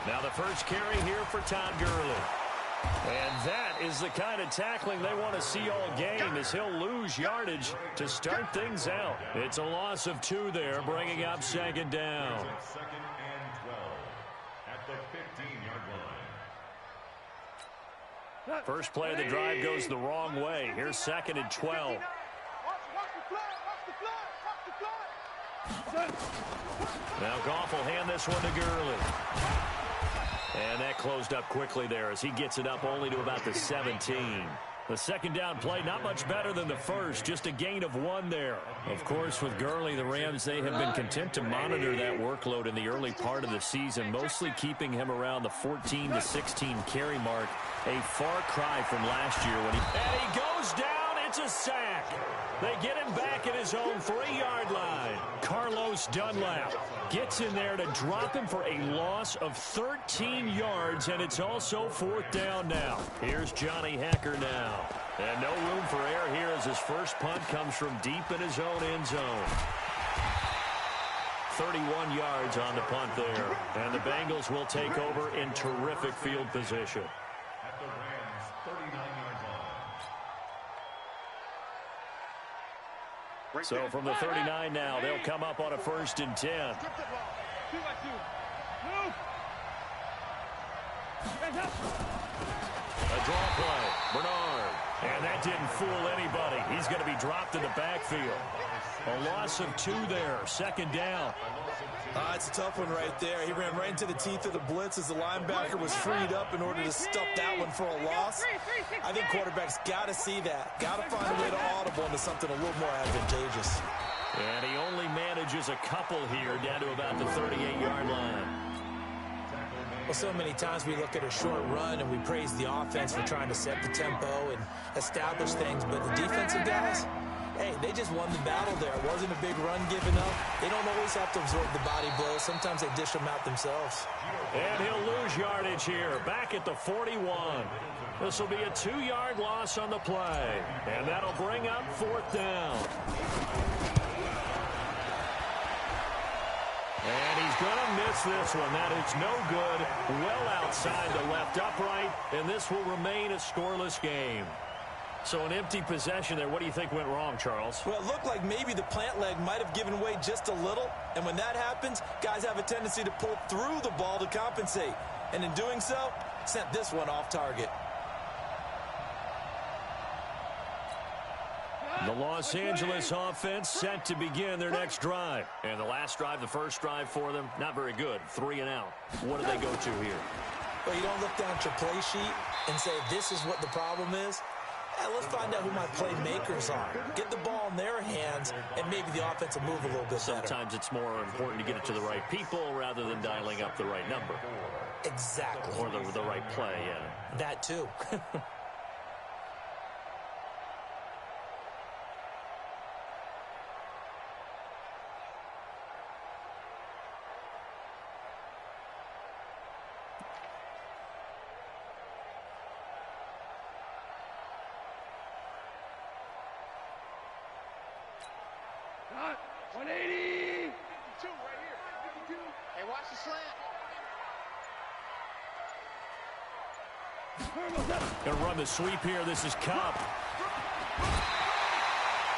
Now the first carry here for Todd Gurley. And that is the kind of tackling they want to see all game as he'll lose yardage to start things out. It's a loss of 2 there, bringing up second down. Second and 12 at the 15-yard line. First play of the drive goes the wrong way. Here's second and 12. Now Goff will hand this one to Gurley. And that closed up quickly there as he gets it up only to about the 17. The second down play, not much better than the first, just a gain of 1 there. Of course, with Gurley, the Rams, they have been content to monitor that workload in the early part of the season, mostly keeping him around the 14 to 16 carry mark, a far cry from last year when and he goes down. It's a sack. They get him back at his own 3-yard line. Carlos Dunlap gets in there to drop him for a loss of 13 yards, and it's also 4th down now. Here's Johnny Hacker now. And no room for error here as his first punt comes from deep in his own end zone. 31 yards on the punt there. And the Bengals will take over in terrific field position. At the Rams' 39-yard line. So from the 39 now, they'll come up on a 1st and 10. A draw play, Bernard. And that didn't fool anybody. He's going to be dropped in the backfield. A loss of 2 there, second down. It's a tough one right there. He ran right into the teeth of the blitz as the linebacker was freed up in order to stuff that one for a loss. I think quarterbacks got to see that. Got to find a way to audible into something a little more advantageous. And he only manages a couple here down to about the 38-yard line. Well, so many times we look at a short run and we praise the offense for trying to set the tempo and establish things, but the defensive guys, hey, they just won the battle there. It wasn't a big run given up. They don't always have to absorb the body blows. Sometimes they dish them out themselves. And he'll lose yardage here, back at the 41. This will be a 2-yard loss on the play, and that'll bring up 4th down. And he's going to miss this one. That is no good. Well outside the left upright, and this will remain a scoreless game. So an empty possession there. What do you think went wrong, Charles? Well, it looked like maybe the plant leg might have given way just a little. And when that happens, guys have a tendency to pull through the ball to compensate. And in doing so, sent this one off target. The Los Angeles offense set to begin their next drive. And the last drive, the first drive for them, not very good. 3 and out. What do they go to here? Well, you don't look down at your play sheet and say, this is what the problem is. Yeah, let's find out who my playmakers are. Get the ball in their hands, and maybe the offense will move a little bit better. Sometimes it's more important to get it to the right people rather than dialing up the right number. Exactly. Or the right play, yeah. That too. Cut. 180. 52 right here. 52. Hey, watch the slant. Going to run the sweep here. This is Cup.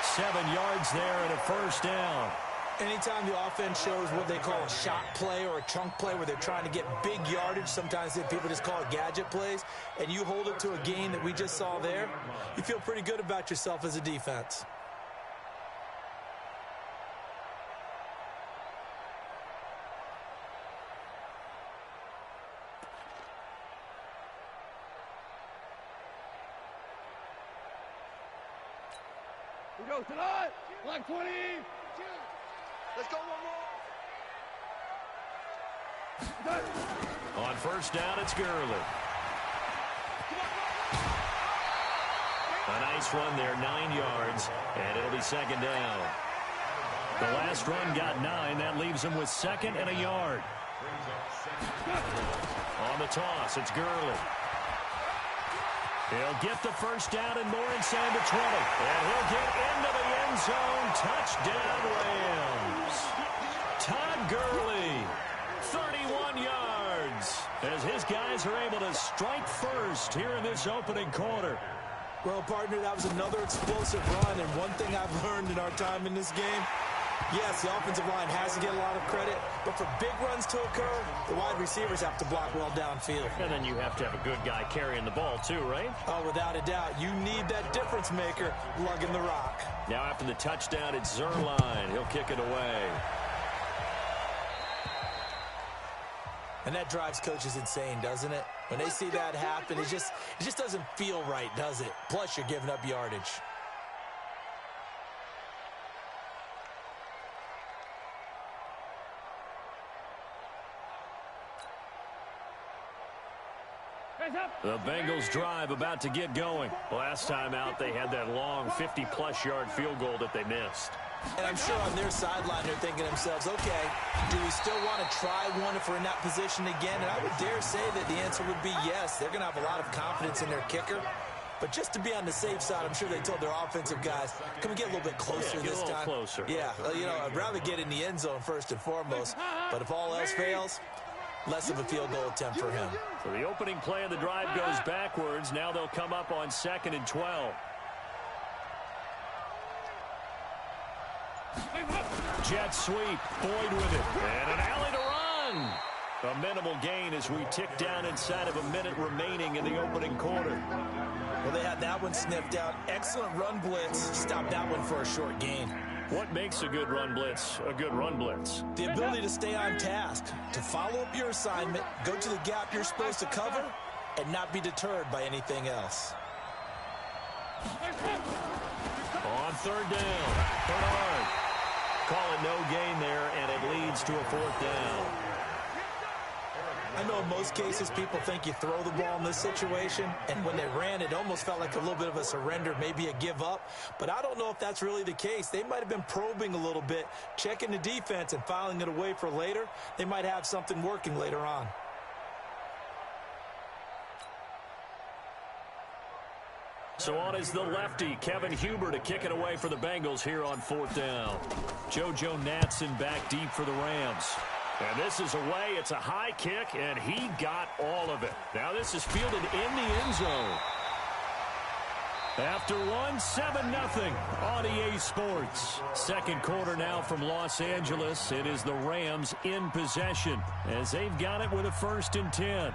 7 yards there and a first down. Anytime the offense shows what they call a shot play or a chunk play where they're trying to get big yardage, sometimes people just call it gadget plays, and you hold it to a gain that we just saw there, you feel pretty good about yourself as a defense. We go tonight. Black 20. Let's go one more. On first down, it's Gurley. A nice run there, 9 yards, and it'll be second down. The last run got 9. That leaves him with second and a yard. On the toss, it's Gurley. He'll get the first down and more inside the 20. And he'll get into the end zone. Touchdown, Rams. Todd Gurley, 31 yards, as his guys are able to strike first here in this opening quarter. Well, partner, that was another explosive run, and one thing I've learned in our time in this game, yes, the offensive line has to get a lot of credit, but for big runs to occur, the wide receivers have to block well downfield. And then you have to have a good guy carrying the ball too, right? Oh, without a doubt. You need that difference maker lugging the rock. Now after the touchdown, it's Zerline. He'll kick it away. And that drives coaches insane, doesn't it? When they see that happen, it just doesn't feel right, does it? Plus, you're giving up yardage. The Bengals drive about to get going. Last time out, they had that long 50-plus yard field goal that they missed. And I'm sure on their sideline they're thinking to themselves, okay, do we still want to try one if we're in that position again? And I would dare say that the answer would be yes. They're going to have a lot of confidence in their kicker. But just to be on the safe side, I'm sure they told their offensive guys, can we get a little bit closer this time? Closer. Yeah, I'd rather get in the end zone first and foremost. But if all else fails, less of a field goal attempt for him. So the opening play of the drive goes backwards. Now they'll come up on 2nd and 12. Jet sweep. Boyd with it. And an alley to run. A minimal gain as we tick down inside of a minute remaining in the opening quarter. Well, they had that one sniffed out. Excellent run blitz. Stopped that one for a short gain. What makes a good run blitz a good run blitz? The ability to stay on task, to follow up your assignment, go to the gap you're supposed to cover, and not be deterred by anything else. On 3rd down, Bernard. Call it no gain there, and it leads to a 4th down. I know in most cases people think you throw the ball in this situation, and when they ran, it almost felt like a little bit of a surrender, maybe a give up. But I don't know if that's really the case. They might have been probing a little bit, checking the defense and filing it away for later. They might have something working later on. So on is the lefty, Kevin Huber, to kick it away for the Bengals here on 4th down. JoJo Natson back deep for the Rams. And this is away. It's a high kick, and he got all of it. Now this is fielded in the end zone. After one, 7-0 on EA Sports. Second quarter now from Los Angeles. It is the Rams in possession as they've got it with a 1st and 10.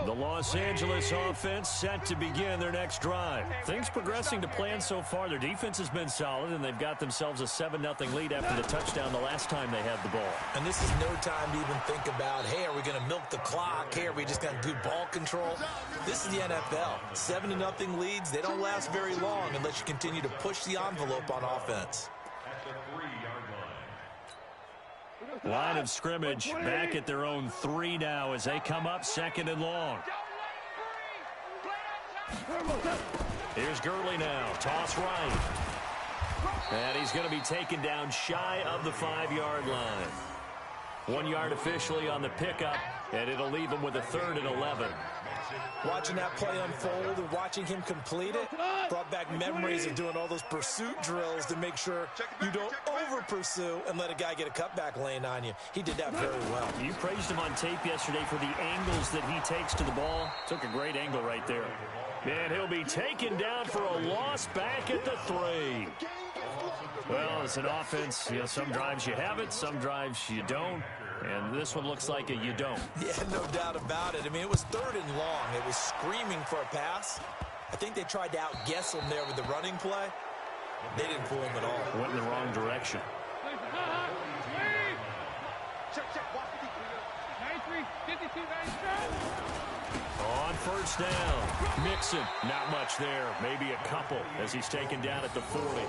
The Los Angeles offense set to begin their next drive. Things progressing to plan so far. Their defense has been solid, and they've got themselves a 7-0 lead after the touchdown the last time they had the ball. And this is no time to even think about, hey, are we going to milk the clock? Hey, are we just going to do ball control? This is the NFL. 7-0 leads, they don't last very long unless you continue to push the envelope on offense. Line of scrimmage back at their own 3 now as they come up 2nd and long. Here's Gurley now. Toss right. And he's going to be taken down shy of the 5-yard line. 1 yard officially on the pickup, and it'll leave him with a 3rd and 11. Watching that play unfold and watching him complete it brought back memories of doing all those pursuit drills to make sure you don't over-pursue and let a guy get a cutback lane on you. He did that very well. You praised him on tape yesterday for the angles that he takes to the ball. Took a great angle right there. And he'll be taken down for a loss back at the 3. Well, as an offense, some drives you have it, some drives you don't. And this one looks like a you don't. Yeah, no doubt about it. I mean, it was 3rd and long. It was screaming for a pass. I think they tried to outguess him there with the running play. They didn't fool him at all. Went in the wrong direction. On first down, Mixon. Not much there. Maybe a couple as he's taken down at the 40.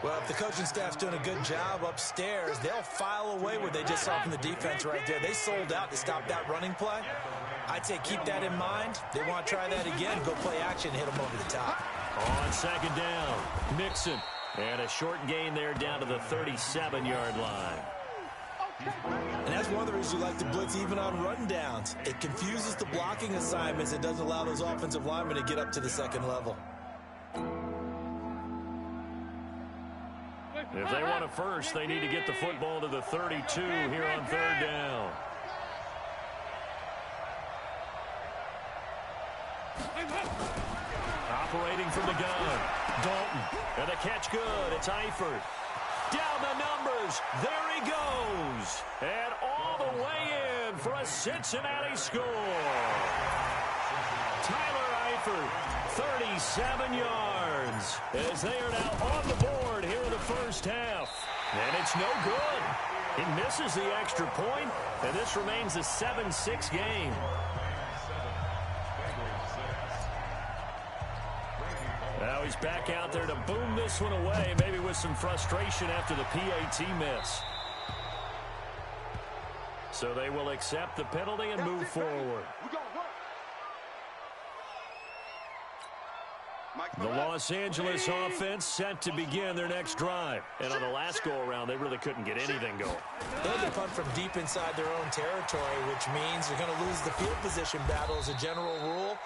Well, if the coaching staff's doing a good job upstairs, they'll file away what they just saw from the defense right there. They sold out to stop that running play. I'd say keep that in mind. They want to try that again, go play action, hit them over the top. On second down, Mixon. And a short gain there down to the 37-yard line. And that's one of the reasons you like to blitz even on rundowns. It confuses the blocking assignments. It doesn't allow those offensive linemen to get up to the second level. If they want a first, they need to get the football to the 32 here on 3rd down. Operating from the gun, Dalton. And the catch good. It's Eifert. Down the numbers. There he goes. And all the way in for a Cincinnati score. Tyler Eifert, 37 yards, as they are now on the board here in the first half. And it's no good. He misses the extra point, and this remains a 7-6 game. Now he's back out there to boom this one away, maybe with some frustration after the PAT miss. So they will accept the penalty and move forward. The Los Angeles offense set to begin their next drive. And on the last go-around, they really couldn't get anything going. They had to punt from deep inside their own territory, which means they're going to lose the field position battle as a general rule.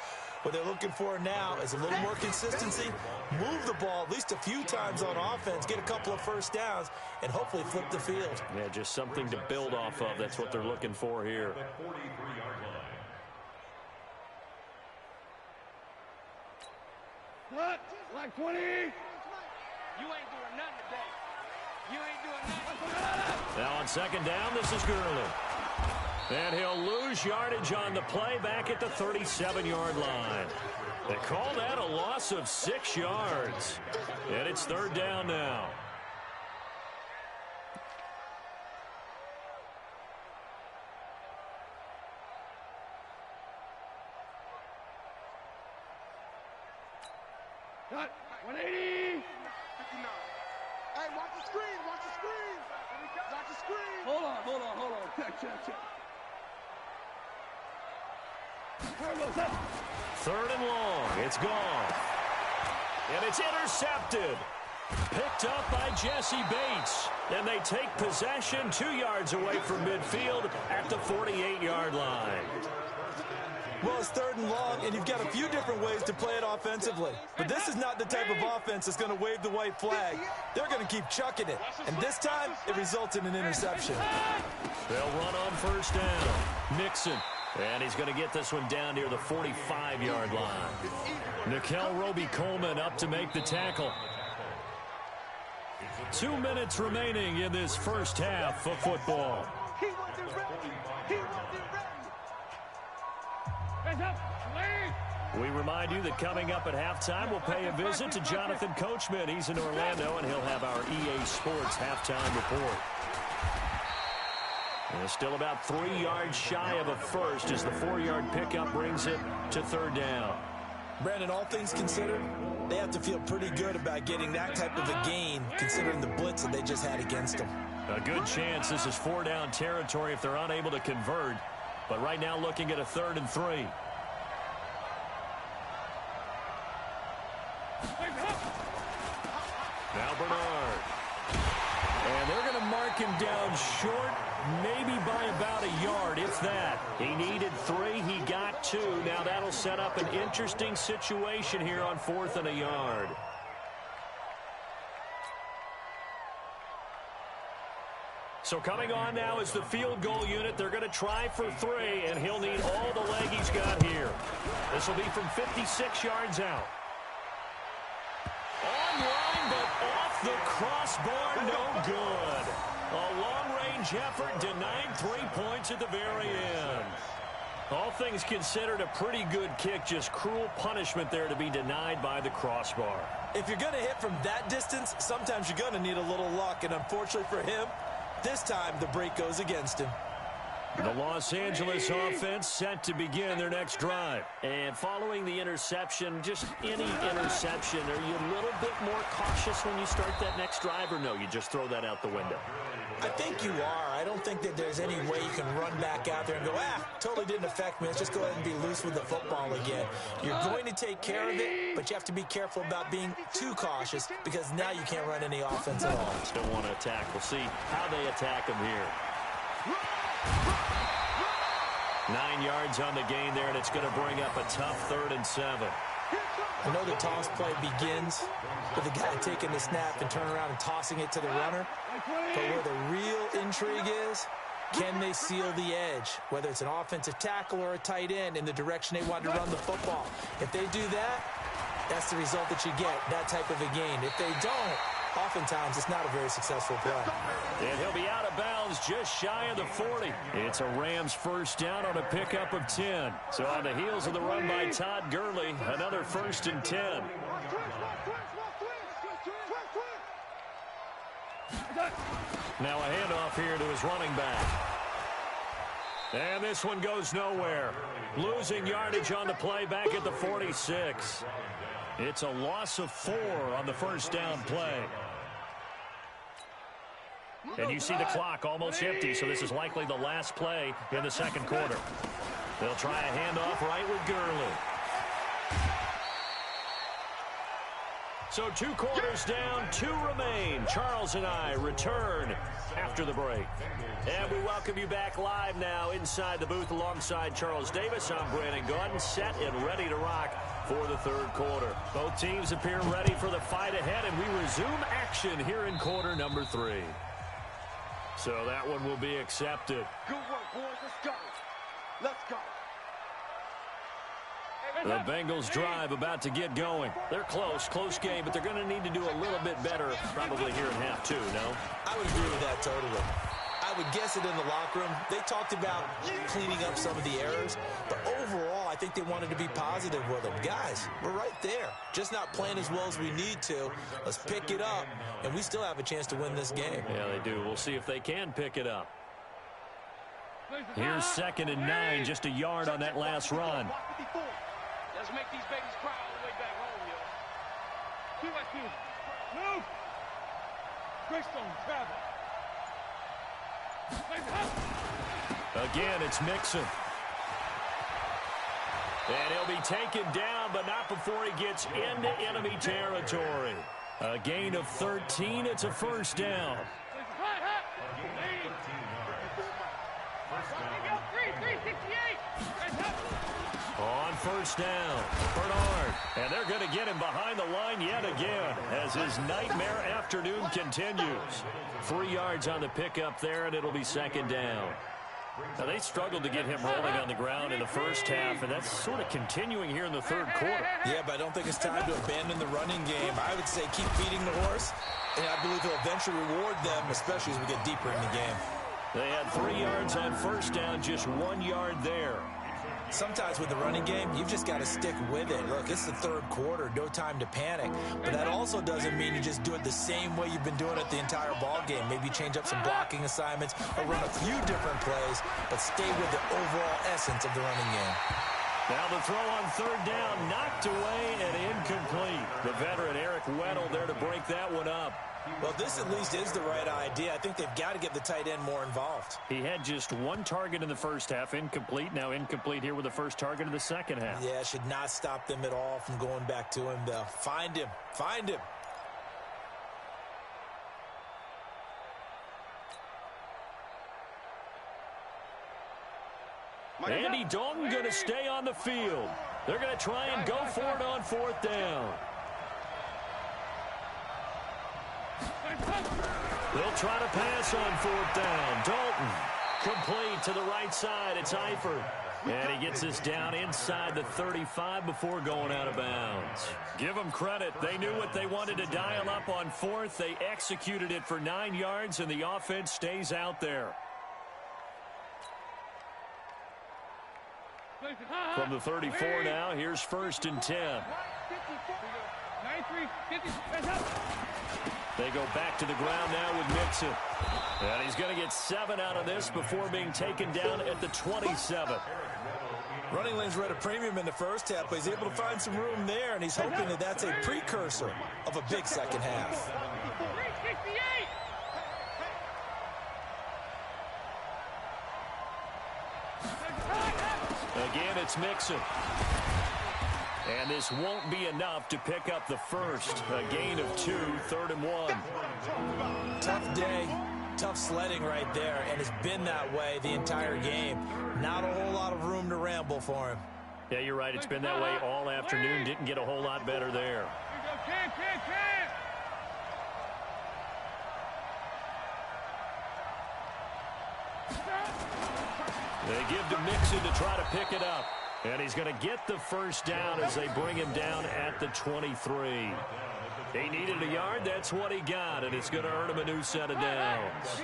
What they're looking for now is a little more consistency, move the ball at least a few times on offense, get a couple of first downs, and hopefully flip the field. Yeah, just something to build off of. That's what they're looking for here. What? Like 20? You ain't doing nothing today. You ain't doing nothing. Now on second down, this is Gurley. And he'll lose yardage on the play back at the 37-yard line. They call that a loss of 6 yards. And it's 3rd down now. Cut. 180. 59. Hey, watch the screen. Watch the screen. Watch the screen. Hold on. Check. 3rd and long. It's gone. And it's intercepted. Picked up by Jesse Bates. And they take possession 2 yards away from midfield at the 48-yard line. Well, it's 3rd and long, and you've got a few different ways to play it offensively. But this is not the type of offense that's going to wave the white flag. They're going to keep chucking it. And this time, it results in an interception. They'll run on first down. Mixon. And he's going to get this one down near the 45-yard line. Nickel Roby-Coleman up to make the tackle. 2 minutes remaining in this first half of football. He wasn't ready. We remind you that coming up at halftime, we'll pay a visit to Jonathan Coachman. He's in Orlando, and he'll have our EA Sports halftime report. And it's still about 3 yards shy of a first as the 4-yard pickup brings it to 3rd down. Brandon, all things considered, they have to feel pretty good about getting that type of a gain, considering the blitz that they just had against them. A good chance this is 4-down territory if they're unable to convert. But right now looking at a 3rd and 3. Now Bernard. And they're going to mark him down short Maybe by about a yard, if that. He needed 3. He got 2. Now that'll set up an interesting situation here on 4th and a yard. So coming on now is the field goal unit. They're going to try for 3, and he'll need all the leg he's got here. This will be from 56 yards out. Online, but off the crossbar, no good. A long-range effort denied 3 points at the very end. All things considered, a pretty good kick, just cruel punishment there to be denied by the crossbar. If you're going to hit from that distance, sometimes you're going to need a little luck, and unfortunately for him, this time the break goes against him. The Los Angeles offense set to begin their next drive. And following the interception, just any interception, are you a little bit more cautious when you start that next drive, or no, you just throw that out the window? I think you are. I don't think that there's any way you can run back out there and go, totally didn't affect me. Let's just go ahead and be loose with the football again. You're going to take care of it, but you have to be careful about being too cautious because now you can't run any offense at all. Still want to attack. We'll see how they attack him here. 9 yards on the gain there, and it's going to bring up a tough 3rd and 7. I know the toss play begins with the guy taking the snap and turning around and tossing it to the runner. But where the real intrigue is, can they seal the edge? Whether it's an offensive tackle or a tight end in the direction they want to run the football. If they do that, that's the result that you get, that type of a gain. If they don't, oftentimes it's not a very successful play. And he'll be out of bounds just shy of the 40. It's a Rams first down on a pickup of 10. So on the heels of the run by Todd Gurley, another 1st and 10. Now a handoff here to his running back. And this one goes nowhere. Losing yardage on the play back at the 46. It's a loss of 4 on the first down play. And you see the clock almost empty, so this is likely the last play in the second quarter. They'll try a handoff right with Gurley. So 2 quarters down, 2 remain. Charles and I return after the break. And we welcome you back live now inside the booth alongside Charles Davis. I'm Brandon Gaudin, set and ready to rock for the 3rd quarter. Both teams appear ready for the fight ahead, and we resume action here in quarter number 3. So that one will be accepted. Good work, boys. Let's go. Let's go. The Bengals drive about to get going. They're close game, but they're going to need to do a little bit better probably here in half 2, no? I would agree with that totally. I would guess it in the locker room. They talked about cleaning up some of the errors, but overall, I think they wanted to be positive with them. Guys, we're right there. Just not playing as well as we need to. Let's pick it up, and we still have a chance to win this game. Yeah, they do. We'll see if they can pick it up. Here's 2nd and 9, just a yard on that last run. Let's make these babies cry all the way back home, yo. Move! Greystone, travel. Again, it's Mixon. And he'll be taken down, but not before he gets into enemy territory. A gain of 13. It's a first down. On first down, Bernard. And they're going to get him behind the line yet again as his nightmare afternoon continues. 3 yards on the pickup there, and it'll be 2nd down. Now, they struggled to get him rolling on the ground in the first half, and that's sort of continuing here in the 3rd quarter. Yeah, but I don't think it's time to abandon the running game. I would say keep feeding the horse, and I believe he'll eventually reward them, especially as we get deeper in the game. They had 3 yards on first down, just 1 yard there. Sometimes with the running game, you've just got to stick with it. Look, it's the 3rd quarter, no time to panic. But that also doesn't mean you just do it the same way you've been doing it the entire ball game. Maybe change up some blocking assignments or run a few different plays, but stay with the overall essence of the running game. Now the throw on 3rd down, knocked away and incomplete. The veteran Eric Weddle there to break that one up. Well, this at least is the right idea. I think they've got to get the tight end more involved. He had just 1 target in the first half, incomplete. Now incomplete here with the first target of the second half. Yeah, should not stop them at all from going back to him, though. Find him. Find him. Andy Dalton going to stay on the field. They're going to try and go for it on 4th down. They'll try to pass on 4th down. Dalton complete to the right side. It's Eifert. And he gets this down inside the 35 before going out of bounds. Give them credit. They knew what they wanted to dial up on 4th. They executed it for 9 yards, and the offense stays out there. From the 34 now, here's 1st and 10. They go back to the ground now with Mixon. And he's going to get 7 out of this before being taken down at the 27. Running lanes were at a premium in the first half, but he's able to find some room there, and he's hoping that that's a precursor of a big second half. Again, it's Mixon. And this won't be enough to pick up the first. A gain of 2, 3rd and 1. Tough day, tough sledding right there, and it's been that way the entire game. Not a whole lot of room to ramble for him. Yeah, you're right. It's been that way all afternoon. Didn't get a whole lot better there. They give to Mixon to try to pick it up. And he's going to get the first down as they bring him down at the 23. He needed a yard. That's what he got, and it's going to earn him a new set of downs.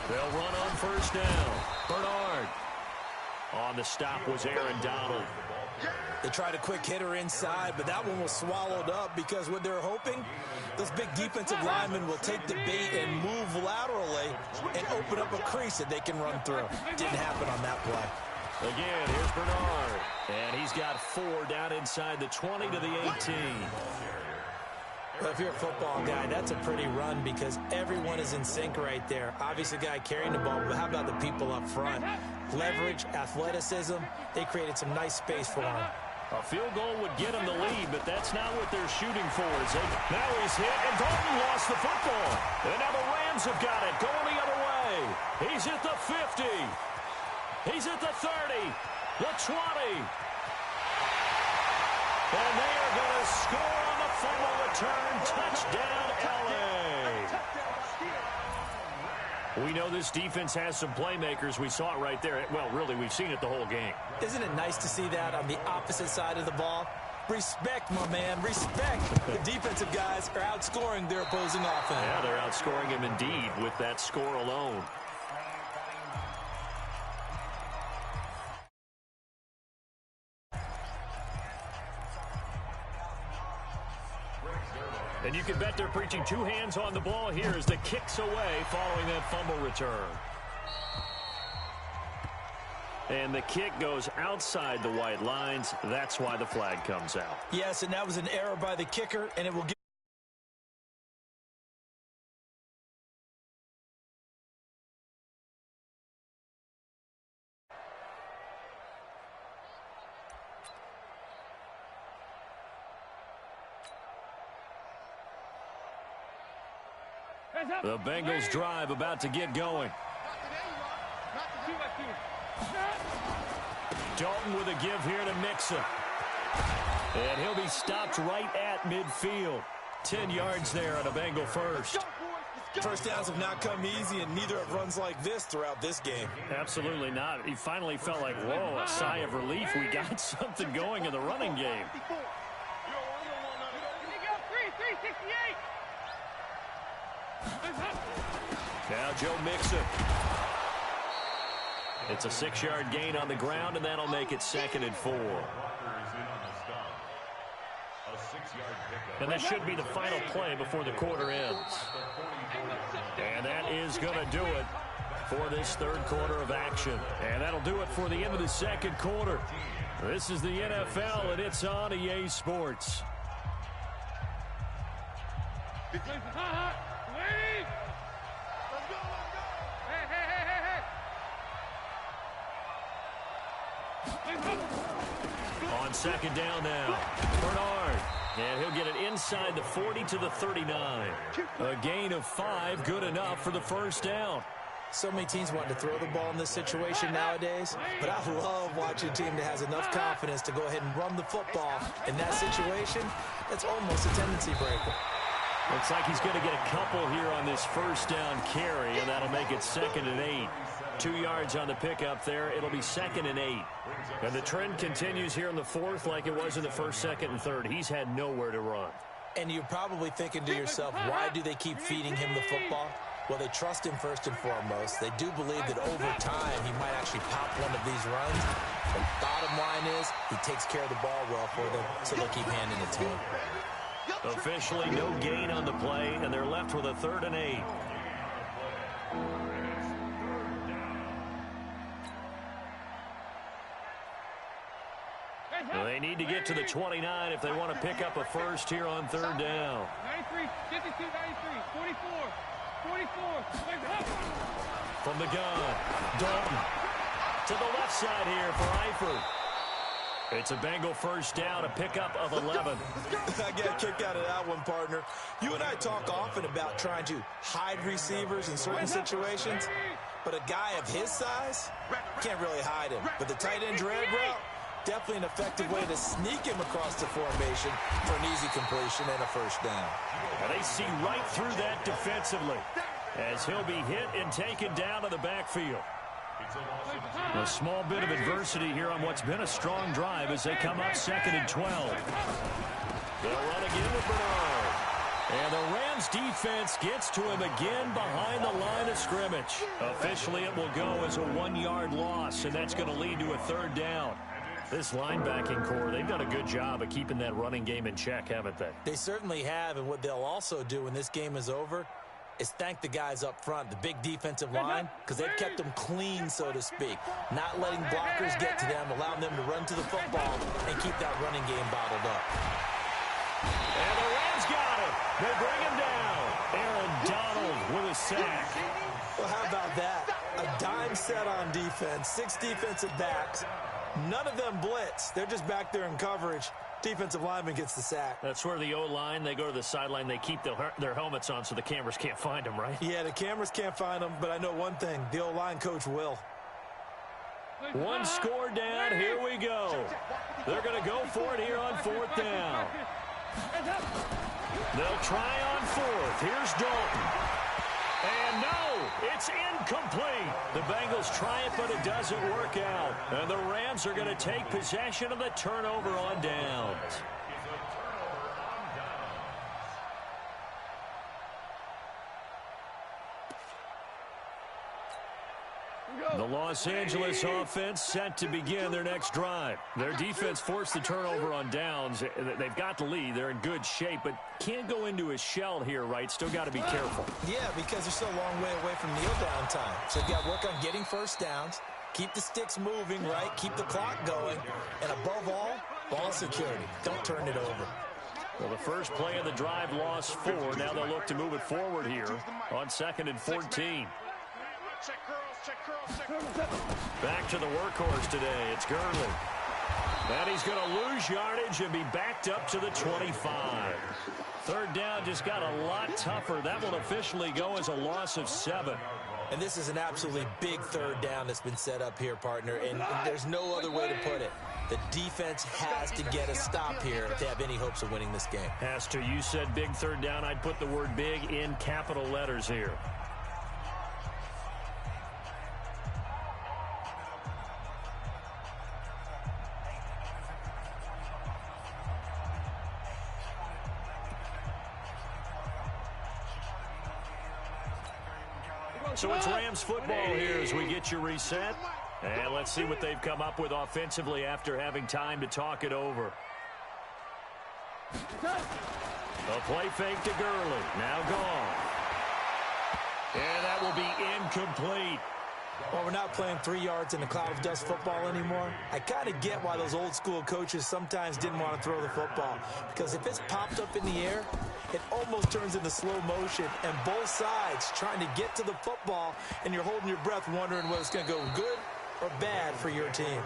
They'll run on 1st down. Bernard. On the stop was Aaron Donald. They tried a quick hitter inside, but that one was swallowed up because what they're hoping, those big defensive linemen will take the bait and move laterally and open up a crease that they can run through. Didn't happen on that play. Again, here's Bernard. And he's got 4 down inside the 20 to the 18. Well, if you're a football guy, that's a pretty run because everyone is in sync right there. Obviously, the guy carrying the ball, but how about the people up front? Leverage, athleticism, they created some nice space for him. A field goal would get him the lead, but that's not what they're shooting for. Now he's hit, and Dalton lost the football. And now the Rams have got it, going the other way. He's at the 50. He's at the 30, the 20. And they are going to score on the fumble return. Touchdown, L.A. We know this defense has some playmakers. We saw it right there. Well, really, we've seen it the whole game. Isn't it nice to see that on the opposite side of the ball? Respect, my man, respect. The defensive guys are outscoring their opposing offense. Yeah, they're outscoring him indeed with that score alone. And you can bet they're preaching 2 hands on the ball here as the kick's away following that fumble return. And the kick goes outside the white lines. That's why the flag comes out. Yes, and that was an error by the kicker, and it will give. The Bengals drive about to get going. Dalton with a give here to Mixon. And he'll be stopped right at midfield. 10 yards there on a Bengal first. First downs have not come easy, and neither have runs like this throughout this game. Absolutely not. He finally felt like, whoa, a sigh of relief. We got something going in the running game. Now Joe Mixon. It's a 6-yard gain on the ground, and that'll make it 2nd and 4. And that should be the final play before the quarter ends. And that is going to do it for this 3rd quarter of action. And that'll do it for the end of the 2nd quarter. This is the NFL, and it's on EA Sports. On 2nd down now, Bernard. And he'll get it inside the 40 to the 39. A gain of 5, good enough for the first down. So many teams want to throw the ball in this situation nowadays, but I love watching a team that has enough confidence to go ahead and run the football. In that situation, that's almost a tendency breaker. Looks like he's going to get a couple here on this first down carry, and that'll make it 2nd and 8. 2 yards on the pickup there. It'll be 2nd and 8. And the trend continues here in the 4th like it was in the 1st, 2nd, and 3rd. He's had nowhere to run. And you're probably thinking to yourself, why do they keep feeding him the football? Well, they trust him first and foremost. They do believe that over time he might actually pop one of these runs. But bottom line is he takes care of the ball well for them, so they'll keep handing it to him. Officially no gain on the play, and they're left with a 3rd and 8. Well, they need to get to the 29 if they want to pick up a first here on 3rd down. 93, 52, 93, 44, 44. From the gun, Dalton to the left side here for Eifert. It's a Bengal first down, a pickup of 11. I got a kick out of that one, partner. You and I talk often about trying to hide receivers in certain situations, but a guy of his size can't really hide him. But the tight end drag route, definitely an effective way to sneak him across the formation for an easy completion and a first down. And they see right through that defensively as he'll be hit and taken down to the backfield. A small bit of adversity here on what's been a strong drive as they come up 2nd and 12. They'll run again with Bernard. And the Rams defense gets to him again behind the line of scrimmage. Officially, it will go as a 1-yard loss, and that's going to lead to a 3rd down. This linebacking core, they've done a good job of keeping that running game in check, haven't they? They certainly have, and what they'll also do when this game is over is thank the guys up front, the big defensive line, because they've kept them clean, so to speak. Not letting blockers get to them, allowing them to run to the football and keep that running game bottled up. And the Rams got him. They bring him down. Aaron Donald with a sack. Well, how about that? A dime set on defense, 6 defensive backs. None of them blitz. They're just back there in coverage. Defensive lineman gets the sack. That's where the O-line, they go to the sideline, they keep their helmets on so the cameras can't find them, right? Yeah, the cameras can't find them, but I know one thing. The O-line coach will. 1 score down. Here we go. They're going to go for it here on 4th down. They'll try on 4th. Here's Dalton. And no, it's incomplete. The Bengals try it, but it doesn't work out. And the Rams are going to take possession of the turnover on downs. The Los Angeles offense set to begin their next drive. Their defense forced the turnover on downs. They've got the lead. They're in good shape, but can't go into a shell here, right? Still got to be careful. Yeah, because they're still a long way away from kneel down time. So you got to work on getting first downs, keep the sticks moving, right? Keep the clock going. And above all, ball security. Don't turn it over. Well, the first play of the drive lost 4. Now they'll look to move it forward here on 2nd and 14. Back to the workhorse today. It's Gurley. And he's going to lose yardage and be backed up to the 25. 3rd down just got a lot tougher. That will officially go as a loss of 7. And this is an absolutely big 3rd down that's been set up here, partner. And there's no other way to put it. The defense has to get a stop here if they have any hopes of winning this game. Has to. You said big 3rd down. I'd put the word big in capital letters here. So it's Rams football here as we get you reset. And let's see what they've come up with offensively after having time to talk it over. A play fake to Gurley. Now gone. And that will be incomplete. Well, we're not playing 3 yards in a cloud of dust football anymore. I kind of get why those old school coaches sometimes didn't want to throw the football. Because if it's popped up in the air, it almost turns into slow motion. And both sides trying to get to the football, and you're holding your breath wondering whether it's going to go good or bad for your team.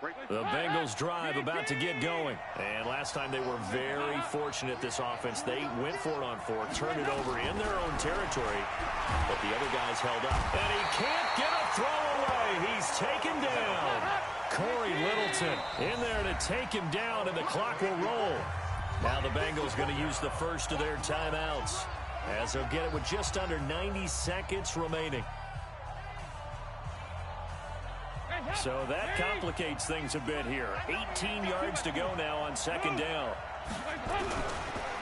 The Bengals drive about to get going. And last time they were very fortunate, this offense. They went for it on fourth, turned it over in their own territory, but the other guys held up. And he can't get a throw away. He's taken down. Corey Littleton in there to take him down, and the clock will roll. Now the Bengals going to use the first of their timeouts, as they'll get it with just under 90 seconds remaining. So that complicates things a bit here. 18 yards to go now on second down.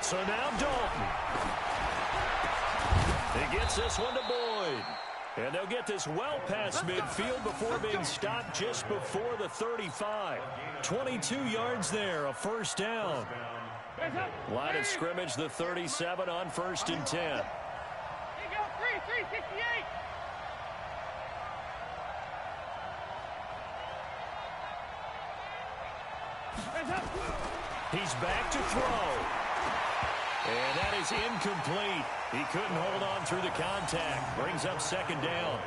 So now Dalton. He gets this one to Boyd. And they'll get this well past midfield before being stopped just before the 35. 22 yards there, a first down. Line of scrimmage, the 37 on 1st and 10. Here you go, 368. He's back to throw. And that is incomplete. He couldn't hold on through the contact. Brings up second down.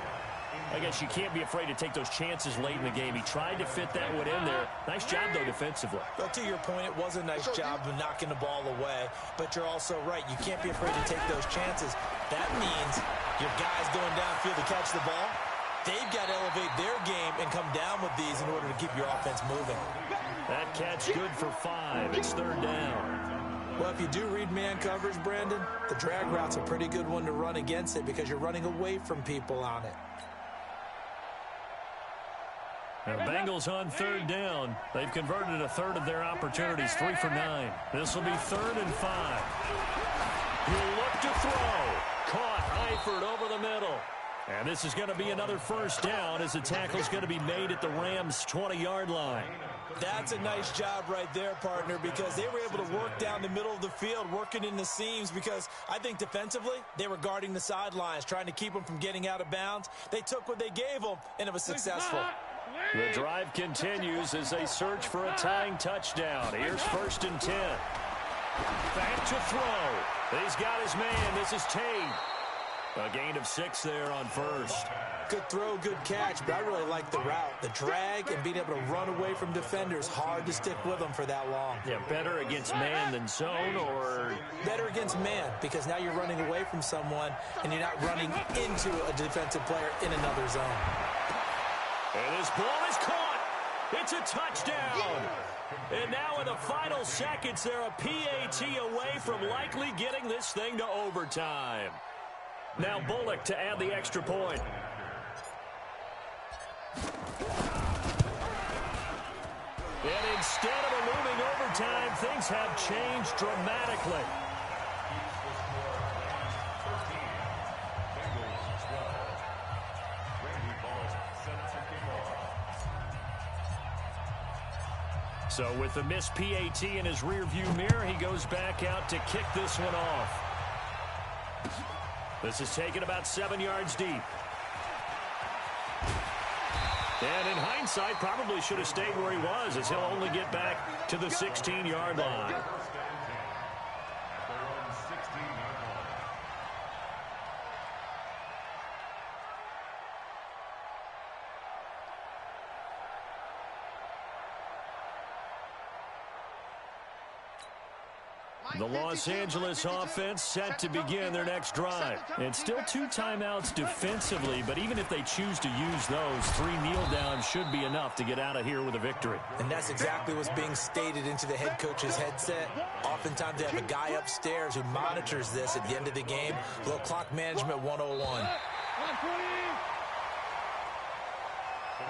I guess you can't be afraid to take those chances late in the game. He tried to fit that one in there. Nice job, though, defensively. But to your point, it was a nice job of knocking the ball away. But you're also right. You can't be afraid to take those chances. That means your guys going downfield to catch the ball, they've got to elevate their game and come down with these in order to keep your offense moving. That catch good for 5. It's third down. Well, if you do read man coverage, Brandon, the drag route's a pretty good one to run against it because you're running away from people on it. The Bengals on third down. They've converted a third of their opportunities, 3 for 9. This will be 3rd and 5. He'll look to throw. Caught Eifert over the middle. And this is going to be another first down as the tackle's going to be made at the Rams' 20-yard line. That's a nice job right there, partner, because they were able to work down the middle of the field, working in the seams, because I think defensively they were guarding the sidelines, trying to keep them from getting out of bounds. They took what they gave them, and it was successful. The drive continues as they search for a tying touchdown. Here's 1st and 10. Back to throw. He's got his man. This is Tate. A gain of 6 there on first. Good throw, good catch, but I really like the route. The drag and being able to run away from defenders, hard to stick with them for that long. Yeah, better against man than zone, or? Better against man, because now you're running away from someone and you're not running into a defensive player in another zone. And his ball is caught. It's a touchdown. And now in the final seconds, they're a PAT away from likely getting this thing to overtime. Now Bullock to add the extra point. And instead of a looming overtime, things have changed dramatically. So with the missed PAT in his rearview mirror, he goes back out to kick this one off. This is taken about 7 yards deep. And in hindsight, probably should have stayed where he was, as he'll only get back to the 16-yard line. The Los Angeles offense set to begin their next drive. And still 2 timeouts defensively, but even if they choose to use those, 3 kneel downs should be enough to get out of here with a victory. And that's exactly what's being stated into the head coach's headset. Oftentimes they have a guy upstairs who monitors this at the end of the game. Little clock management 101.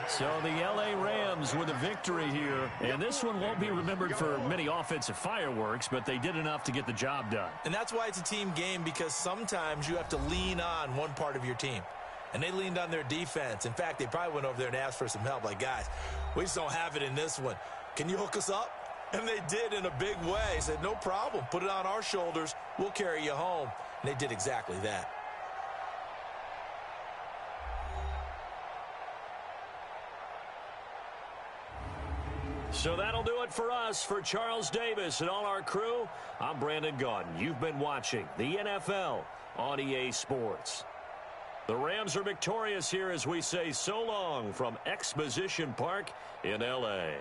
So the L.A. Rams with a victory here. And this one won't be remembered for many offensive fireworks, but they did enough to get the job done. And that's why it's a team game, because sometimes you have to lean on one part of your team. And they leaned on their defense. In fact, they probably went over there and asked for some help. Like, guys, we just don't have it in this one. Can you hook us up? And they did in a big way. Said, no problem. Put it on our shoulders. We'll carry you home. And they did exactly that. So that'll do it for us. For Charles Davis and all our crew, I'm Brandon Gaudin. You've been watching the NFL on EA Sports. The Rams are victorious here as we say so long from Exposition Park in L.A.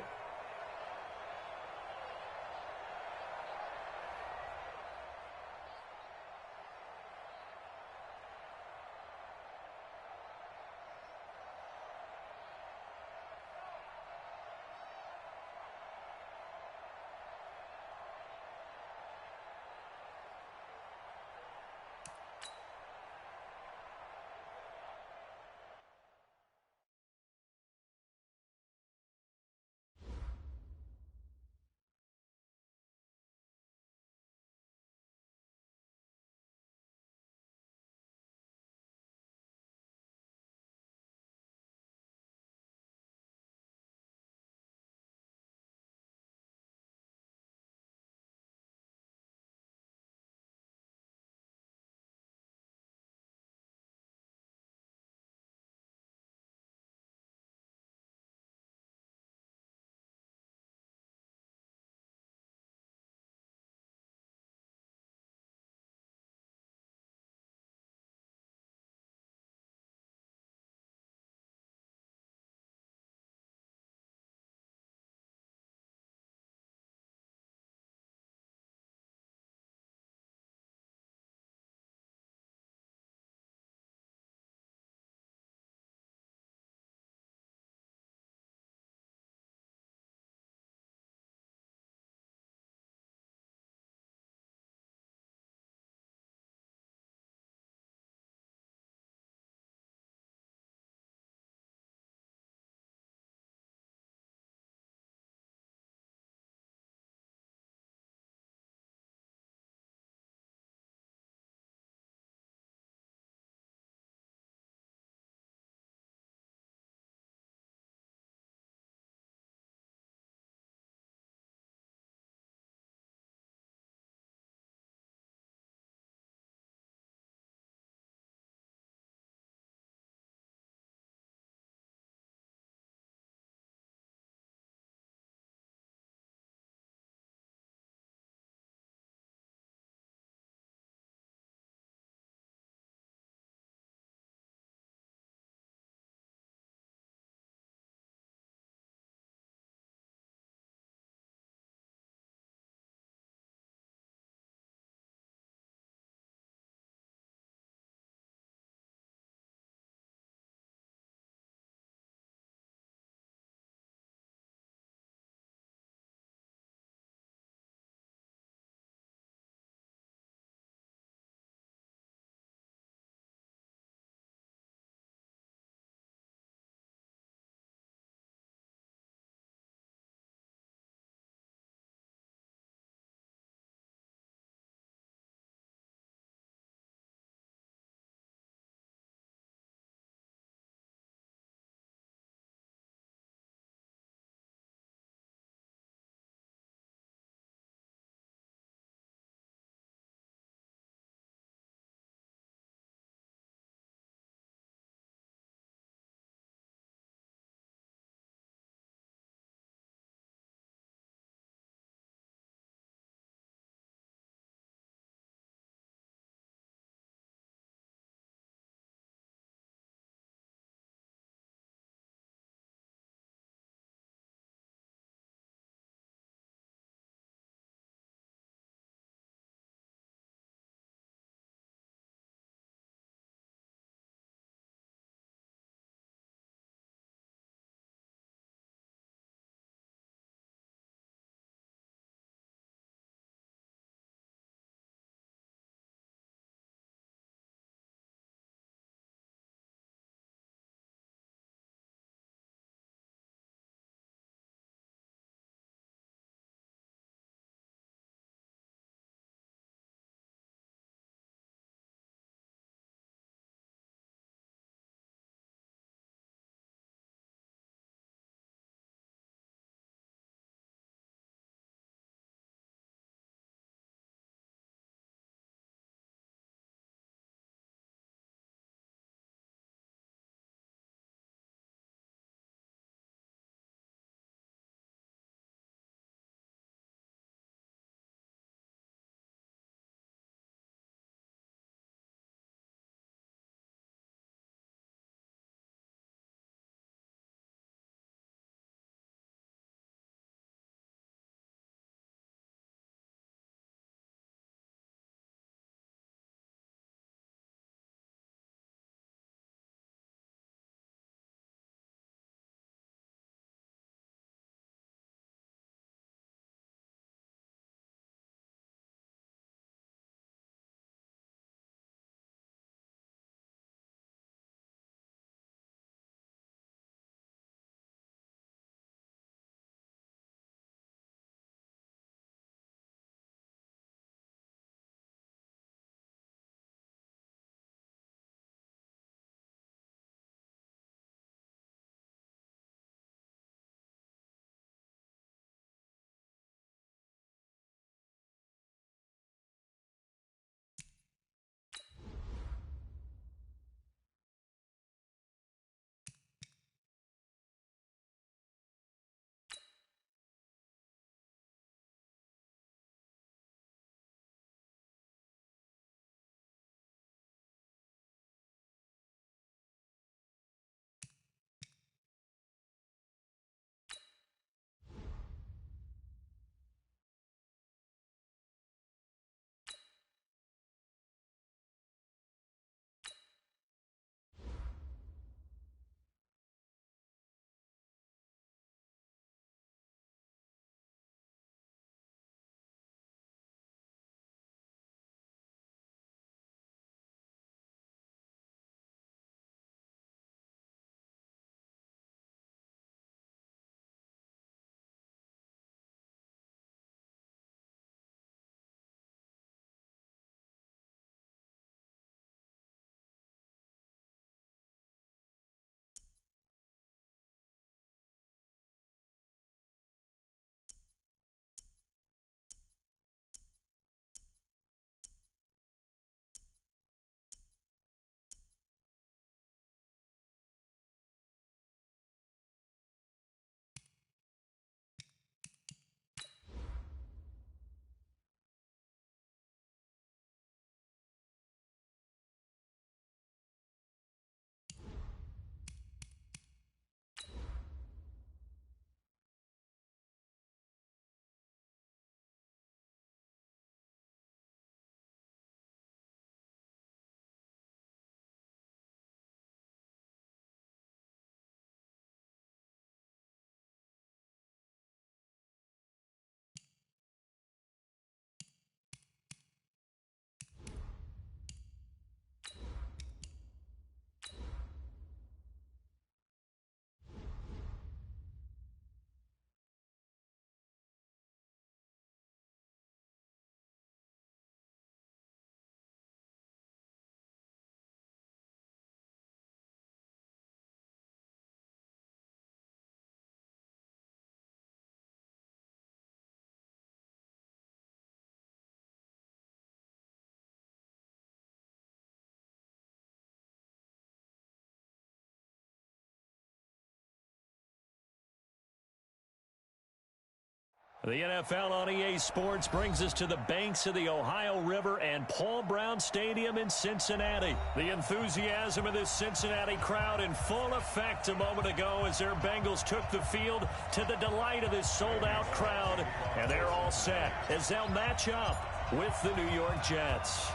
The NFL on EA Sports brings us to the banks of the Ohio River and Paul Brown Stadium in Cincinnati. The enthusiasm of this Cincinnati crowd in full effect a moment ago as their Bengals took the field to the delight of this sold-out crowd. And they're all set as they'll match up with the New York Jets.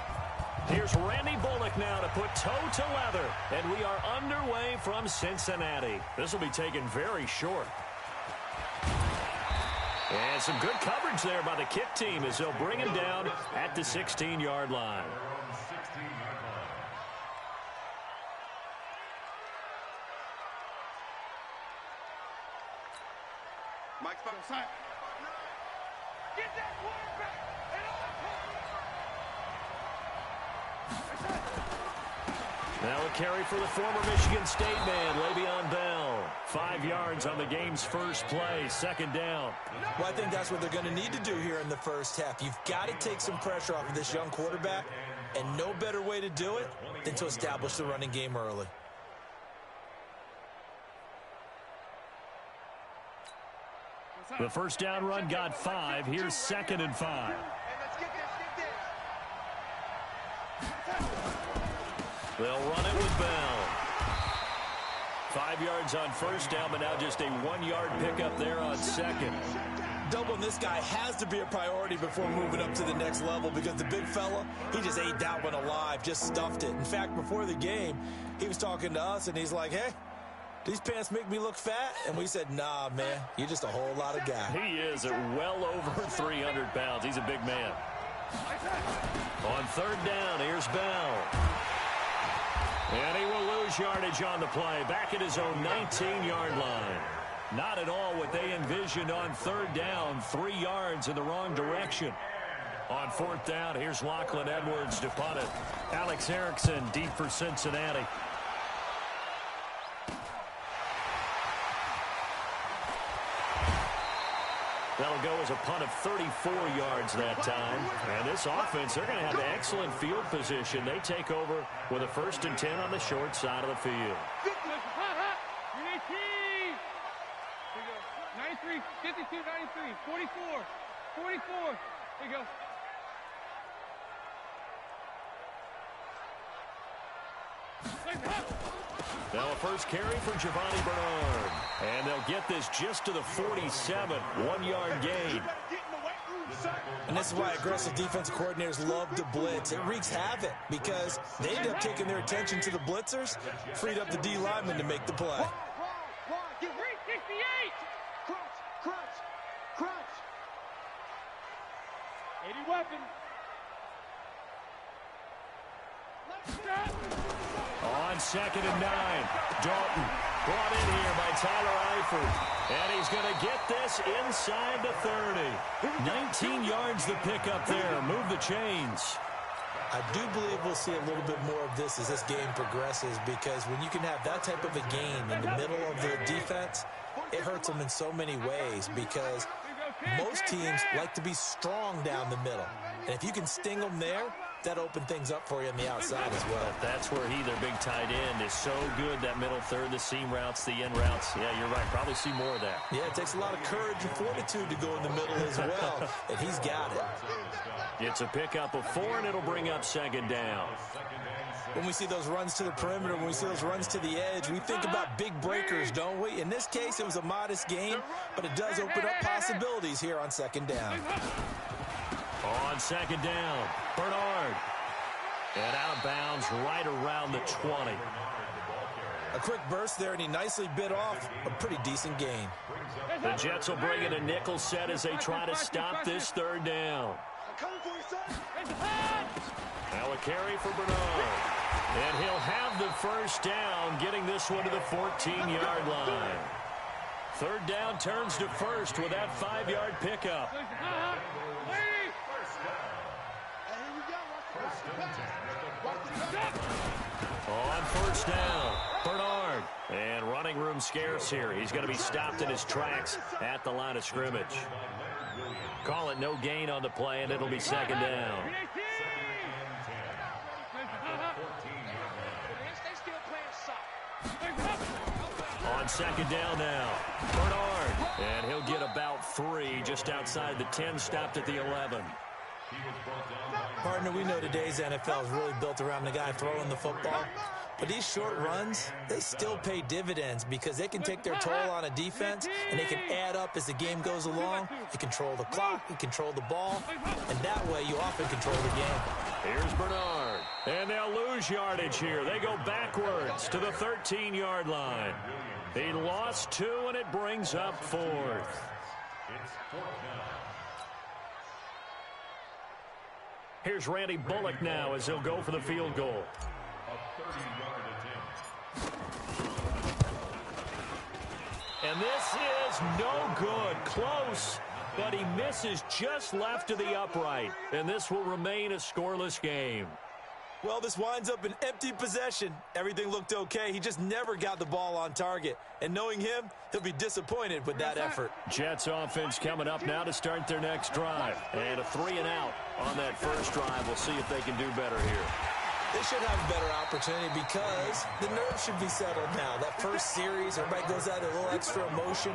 Here's Randy Bullock now to put toe to leather. And we are underway from Cincinnati. This will be taken very short. And some good coverage there by the kick team as they'll bring him down at the 16-yard line. Mike's side. Get that quarterback. Now a carry for the former Michigan State man, Le'Veon Bell. 5 yards on the game's first play, second down. Well, I think that's what they're going to need to do here in the first half. You've got to take some pressure off of this young quarterback, and no better way to do it than to establish the running game early. The first down run got 5. Here's 2nd and 5. They'll run it with Bell. 5 yards on first down, but now just a 1-yard pickup there on second. Doubling this guy has to be a priority before moving up to the next level because the big fella, he just ate that one alive, just stuffed it. In fact, before the game, he was talking to us, and he's like, hey, these pants make me look fat? And we said, nah, man, you're just a whole lot of guy. He is at well over 300 pounds. He's a big man. On third down, here's Bell. And he will lose yardage on the play, back at his own 19-yard line. Not at all what they envisioned on third down, 3 yards in the wrong direction. On fourth down, here's Lachlan Edwards to punt it. Alex Erickson deep for Cincinnati. That'll go as a punt of 34 yards that time. And this offense, they're going to have excellent field position. They take over with a 1st and 10 on the short side of the field. 93, 52, 93, 44, 44. There you go. Now a first carry for Giovanni Bernard. And they'll get this just to the 47, 1-yard gain. And this is why aggressive defensive coordinators love to blitz. It wreaks havoc because they end up taking their attention to the blitzers, freed up the D lineman to make the play. Get ready, 68. Crunch. 80 weapon. On 2nd and 9, Dalton brought in here by Tyler Eifert. And he's going to get this inside the 30. 19 yards the pickup there. Move the chains. I do believe we'll see a little bit more of this as this game progresses because when you can have that type of a gain in the middle of the defense, it hurts them in so many ways because most teams like to be strong down the middle. And if you can sting them there, that opened things up for you on the outside as well. That's where their big tight end, is so good, that middle third, the seam routes, the end routes. Yeah, you're right. Probably see more of that. Yeah, it takes a lot of courage and fortitude to go in the middle as well, and he's got it. It's a pickup of 4, and it'll bring up 2nd down. When we see those runs to the perimeter, when we see those runs to the edge, we think about big breakers, don't we? In this case, it was a modest gain, but it does open up possibilities here on 2nd down. On 2nd down, Bernard. And out of bounds right around the 20. A quick burst there, and he nicely bit off a pretty decent gain. The Jets will bring in a nickel set as they try to stop this 3rd down. Now a carry for Bernard. And he'll have the first down, getting this one to the 14-yard line. 3rd down turns to 1st with that 5-yard pickup. On 1st down, Bernard. And running room scarce here. He's going to be stopped in his tracks at the line of scrimmage. Call it no gain on the play, and it'll be 2nd down. On 2nd down now, Bernard. And he'll get about 3, just outside the 10, stopped at the 11. Partner, we know today's NFL is really built around the guy throwing the football. But these short runs, they still pay dividends because they can take their toll on a defense, and they can add up as the game goes along. You control the clock, you control the ball, and that way you often control the game. Here's Bernard. And they'll lose yardage here. They go backwards to the 13-yard line. He lost 2, and it brings up 4th. Here's Randy Bullock now as he'll go for the field goal. A 30-yard attempt. And this is no good. Close, but he misses just left of the upright. And this will remain a scoreless game. Well, this winds up an empty possession. Everything looked okay. He just never got the ball on target. And knowing him, he'll be disappointed with that effort. Jets offense coming up now to start their next drive. And a 3-and-out on that first drive. We'll see if they can do better here. They should have a better opportunity because the nerves should be settled now. That first series, everybody goes out with a little extra emotion.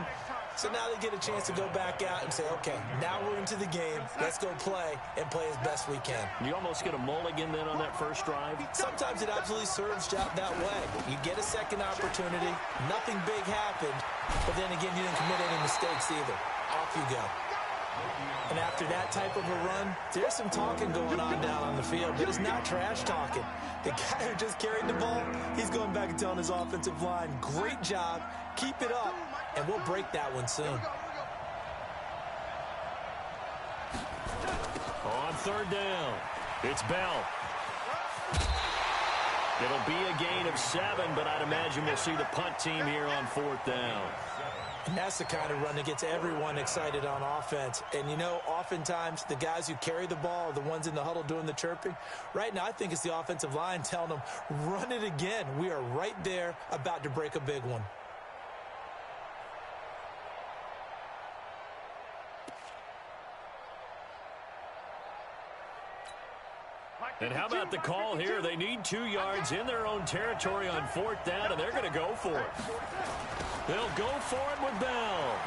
So now they get a chance to go back out and say, okay, now we're into the game. Let's go play and play as best we can. You almost get a mulligan then on that first drive? Sometimes it absolutely serves out that way. You get a second opportunity. Nothing big happened. But then again, you didn't commit any mistakes either. Off you go. And after that type of a run, there's some talking going on down on the field, but it's not trash talking. The guy who just carried the ball, he's going back and telling his offensive line, great job, keep it up, and we'll break that one soon. On 3rd down, it's Bell. It'll be a gain of 7, but I'd imagine we'll see the punt team here on 4th down. And that's the kind of run that gets everyone excited on offense. And, you know, oftentimes the guys who carry the ball are the ones in the huddle doing the chirping. Right now, I think it's the offensive line telling them, run it again. We are right there about to break a big one. And how about the call here? They need 2 yards in their own territory on 4th down, and they're going to go for it. They'll go for it with Bell.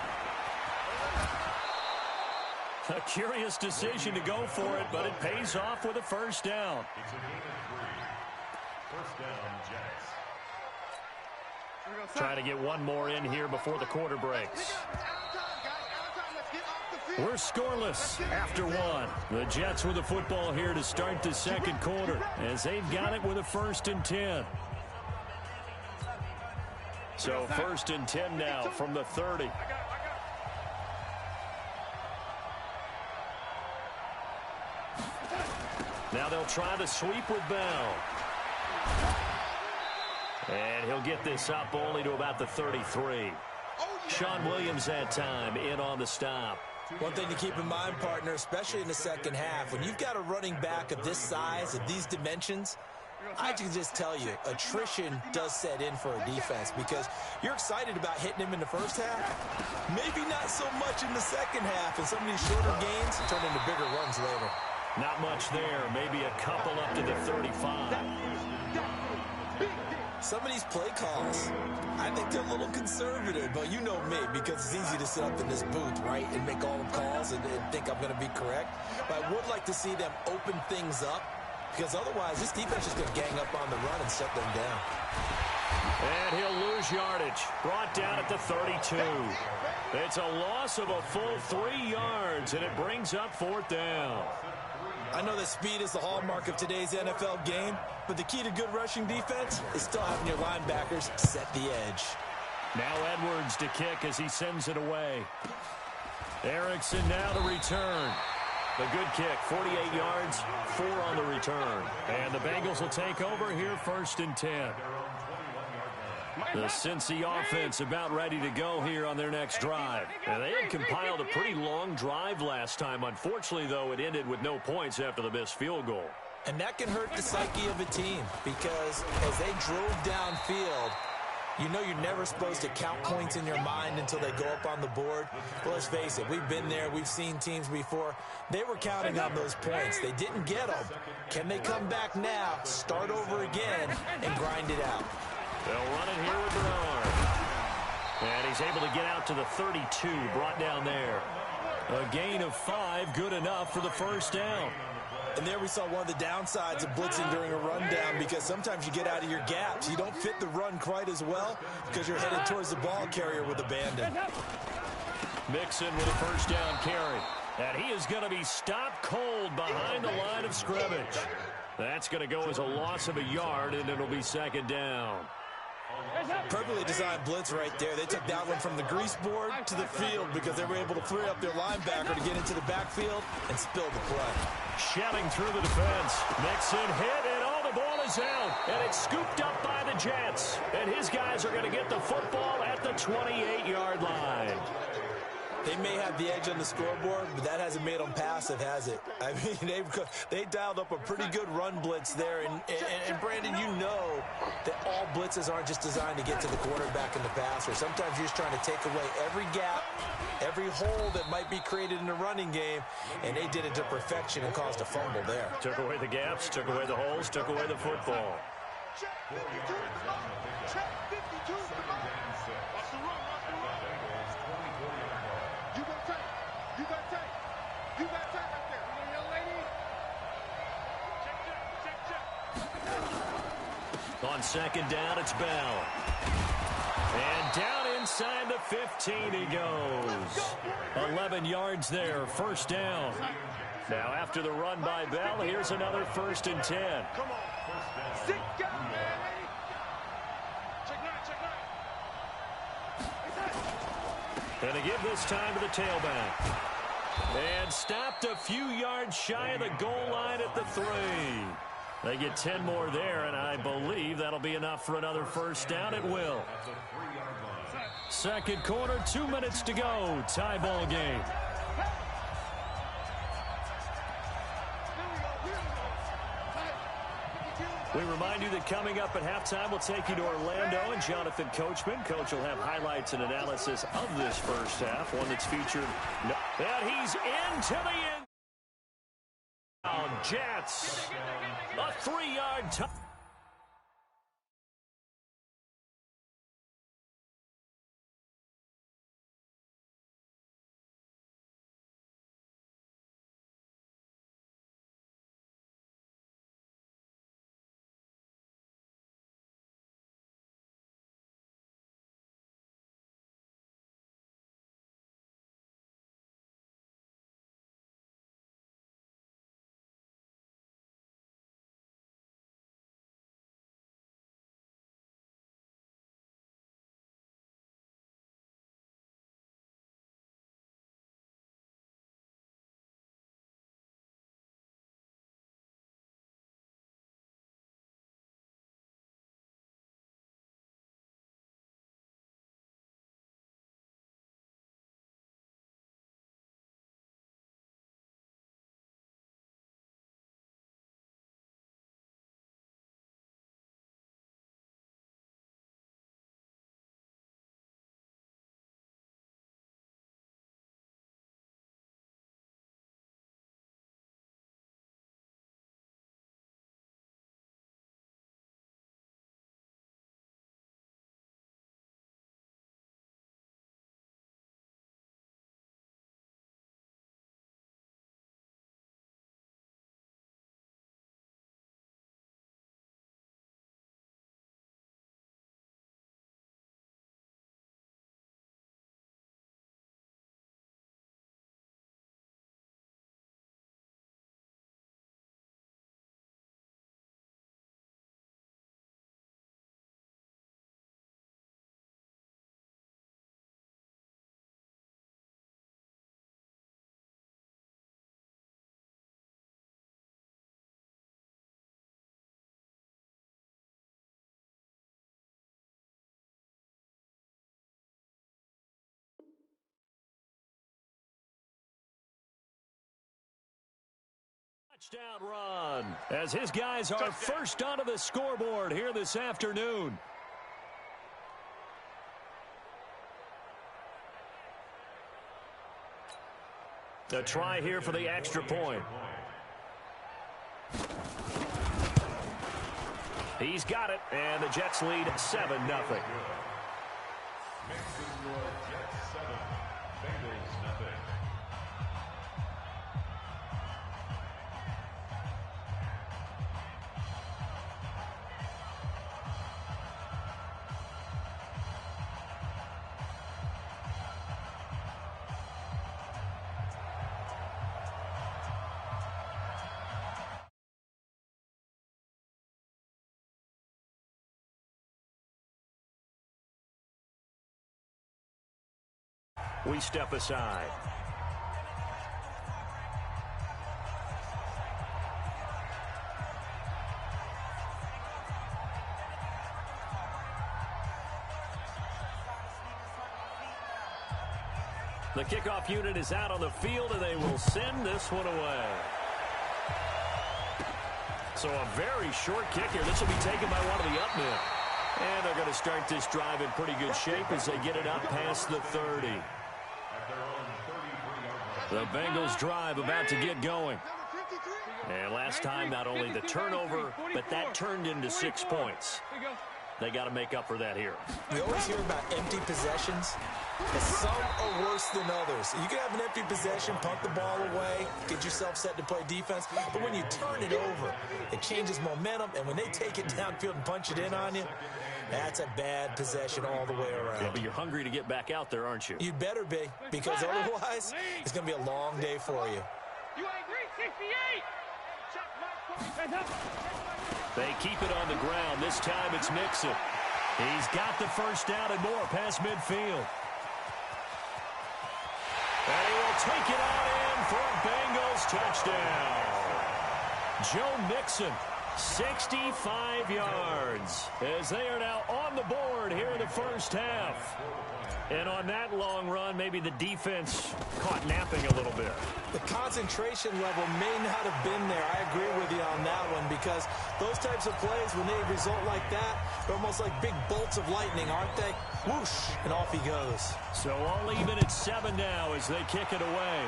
A curious decision to go for it, but it pays off with a first down. It's a gain of 3. First down, Jets. Try to get one more in here before the quarter breaks. We're scoreless after 1. The Jets with the football here to start the second quarter as they've got it with a 1st and 10. So 1st and 10 now from the 30. Now they'll try the sweep with Bell. And he'll get this up only to about the 33. Sean Williams that time in on the stop. One thing to keep in mind, partner, especially in the second half, when you've got a running back of this size, of these dimensions, I can just tell you, attrition does set in for a defense because you're excited about hitting him in the first half. Maybe not so much in the second half, and some of these shorter gains turn into bigger runs later. Not much there. Maybe a couple up to the 35. Some of these play calls, I think they're a little conservative, but you know me, because it's easy to sit up in this booth, right, and make all the calls and think I'm going to be correct. But I would like to see them open things up, because otherwise this defense is going to gang up on the run and shut them down. And he'll lose yardage. Brought down at the 32. It's a loss of a full 3 yards, and it brings up 4th down. I know that speed is the hallmark of today's NFL game, but the key to good rushing defense is still having your linebackers set the edge. Now Edwards to kick as he sends it away. Erickson now to return. The good kick, 48 yards, 4 on the return. And the Bengals will take over here 1st and 10. The Cincy offense about ready to go here on their next drive. And they had compiled a pretty long drive last time. Unfortunately, though, it ended with no points after the missed field goal. And that can hurt the psyche of a team because as they drove downfield, you know you're never supposed to count points in your mind until they go up on the board. Well, let's face it, we've been there. We've seen teams before. They were counting on those points. They didn't get them. Can they come back now, start over again, and grind it out? They'll run it here with Bernard. And he's able to get out to the 32, brought down there. A gain of 5, good enough for the first down. And there we saw one of the downsides of blitzing during a rundown, because sometimes you get out of your gaps. You don't fit the run quite as well because you're headed towards the ball carrier with abandon. Mixon with a first down carry. And he is going to be stopped cold behind the line of scrimmage. That's going to go as a loss of a yard, and it'll be second down. Perfectly designed blitz right there. They took that one from the grease board to the field because they were able to free up their linebacker to get into the backfield and spill the play. Shelling through the defense. Mixon hit, and all the ball is out. And it's scooped up by the Jets. And his guys are going to get the football at the 28-yard line. They may have the edge on the scoreboard, but that hasn't made them passive, has it? I mean, they dialed up a pretty good run blitz there. And Brandon, you know that all blitzes aren't just designed to get to the quarterback and the passer. Sometimes you're just trying to take away every gap, every hole that might be created in the running game, and they did it to perfection and caused a fumble there. Took away the gaps, took away the holes, took away the football. Check 52. Check 52. Watch the run. You got tape. You got tape. You got tape right there. Young lady. Check. On second down, it's Bell. And down inside the 15 he goes. 11 yards there, first down. Now after the run by Bell, here's another 1st and 10. Come on. Sit down, man, lady. Check nine. And they give this time to the tailback. And stopped a few yards shy of the goal line at the 3. They get 10 more there, and I believe that'll be enough for another first down. It will. Second quarter, 2 minutes to go. Tie ball game. We remind you that coming up at halftime, we'll take you to Orlando and Jonathan Coachman. Coach will have highlights and analysis of this first half, one that's featured. And he's into the end. Jets. A 3-yard touchdown. Touchdown run as his guys are first onto the scoreboard here this afternoon. A try here for the extra point. He's got it, and the Jets lead 7-0. We step aside. The kickoff unit is out on the field, and they will send this one away. So a very short kick here. This will be taken by one of the up men. And they're going to start this drive in pretty good shape as they get it up past the 30. The Bengals drive about to get going. And last time, not only the turnover, but that turned into 6 points. They got to make up for that here. We always hear about empty possessions. Some are worse than others. You can have an empty possession, punt the ball away, get yourself set to play defense. But when you turn it over, it changes momentum. And when they take it downfield and punch it in on you, that's a bad possession all the way around. Yeah, but you're hungry to get back out there, aren't you? You'd better be, because otherwise, it's going to be a long day for you. You agree? 68. They keep it on the ground. This time it's Mixon. He's got the first down and more past midfield. And he will take it on in for a Bengals touchdown. Joe Mixon, 65 yards, as they are now on the board here in the first half. And on that long run, maybe the defense caught napping a little bit. The concentration level may not have been there. I agree with you on that one, because those types of plays, when they result like that, they're almost like big bolts of lightning, aren't they? Whoosh, and off he goes. So all even at 7 now as they kick it away.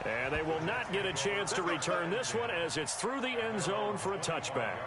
And they will not get a chance to return this one as it's through the end zone for a touchback.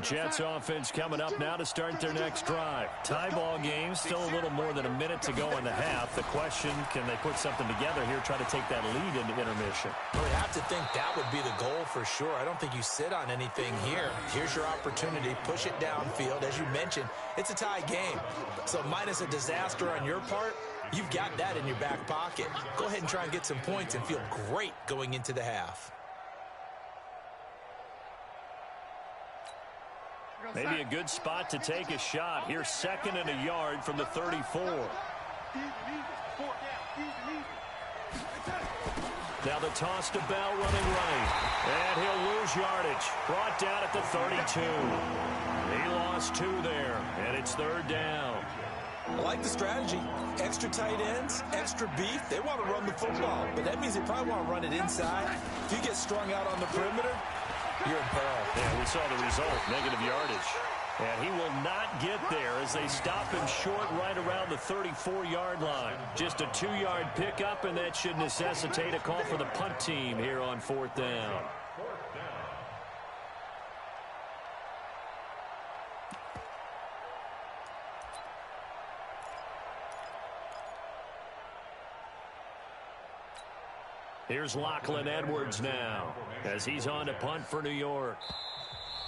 Jets offense coming up now to start their next drive. Tie ball game, still a little more than a minute to go in the half. The question, can they put something together here, try to take that lead into intermission? I would have to think that would be the goal for sure. I don't think you sit on anything here. Here's your opportunity. Push it downfield. As you mentioned, it's a tie game. So minus a disaster on your part, you've got that in your back pocket. Go ahead and try and get some points and feel great going into the half. Maybe a good spot to take a shot. Here's 2nd and a yard from the 34. Now the toss to Bell running right. And he'll lose yardage. Brought down at the 32. He lost 2 there, and it's 3rd down. I like the strategy. Extra tight ends, extra beef. They want to run the football, but that means they probably want to run it inside. If you get strung out on the perimeter, you're in peril. Yeah, we saw the result, negative yardage. And he will not get there as they stop him short right around the 34-yard line. Just a 2-yard pickup, and that should necessitate a call for the punt team here on 4th down. Here's Lachlan Edwards now as he's on to punt for New York.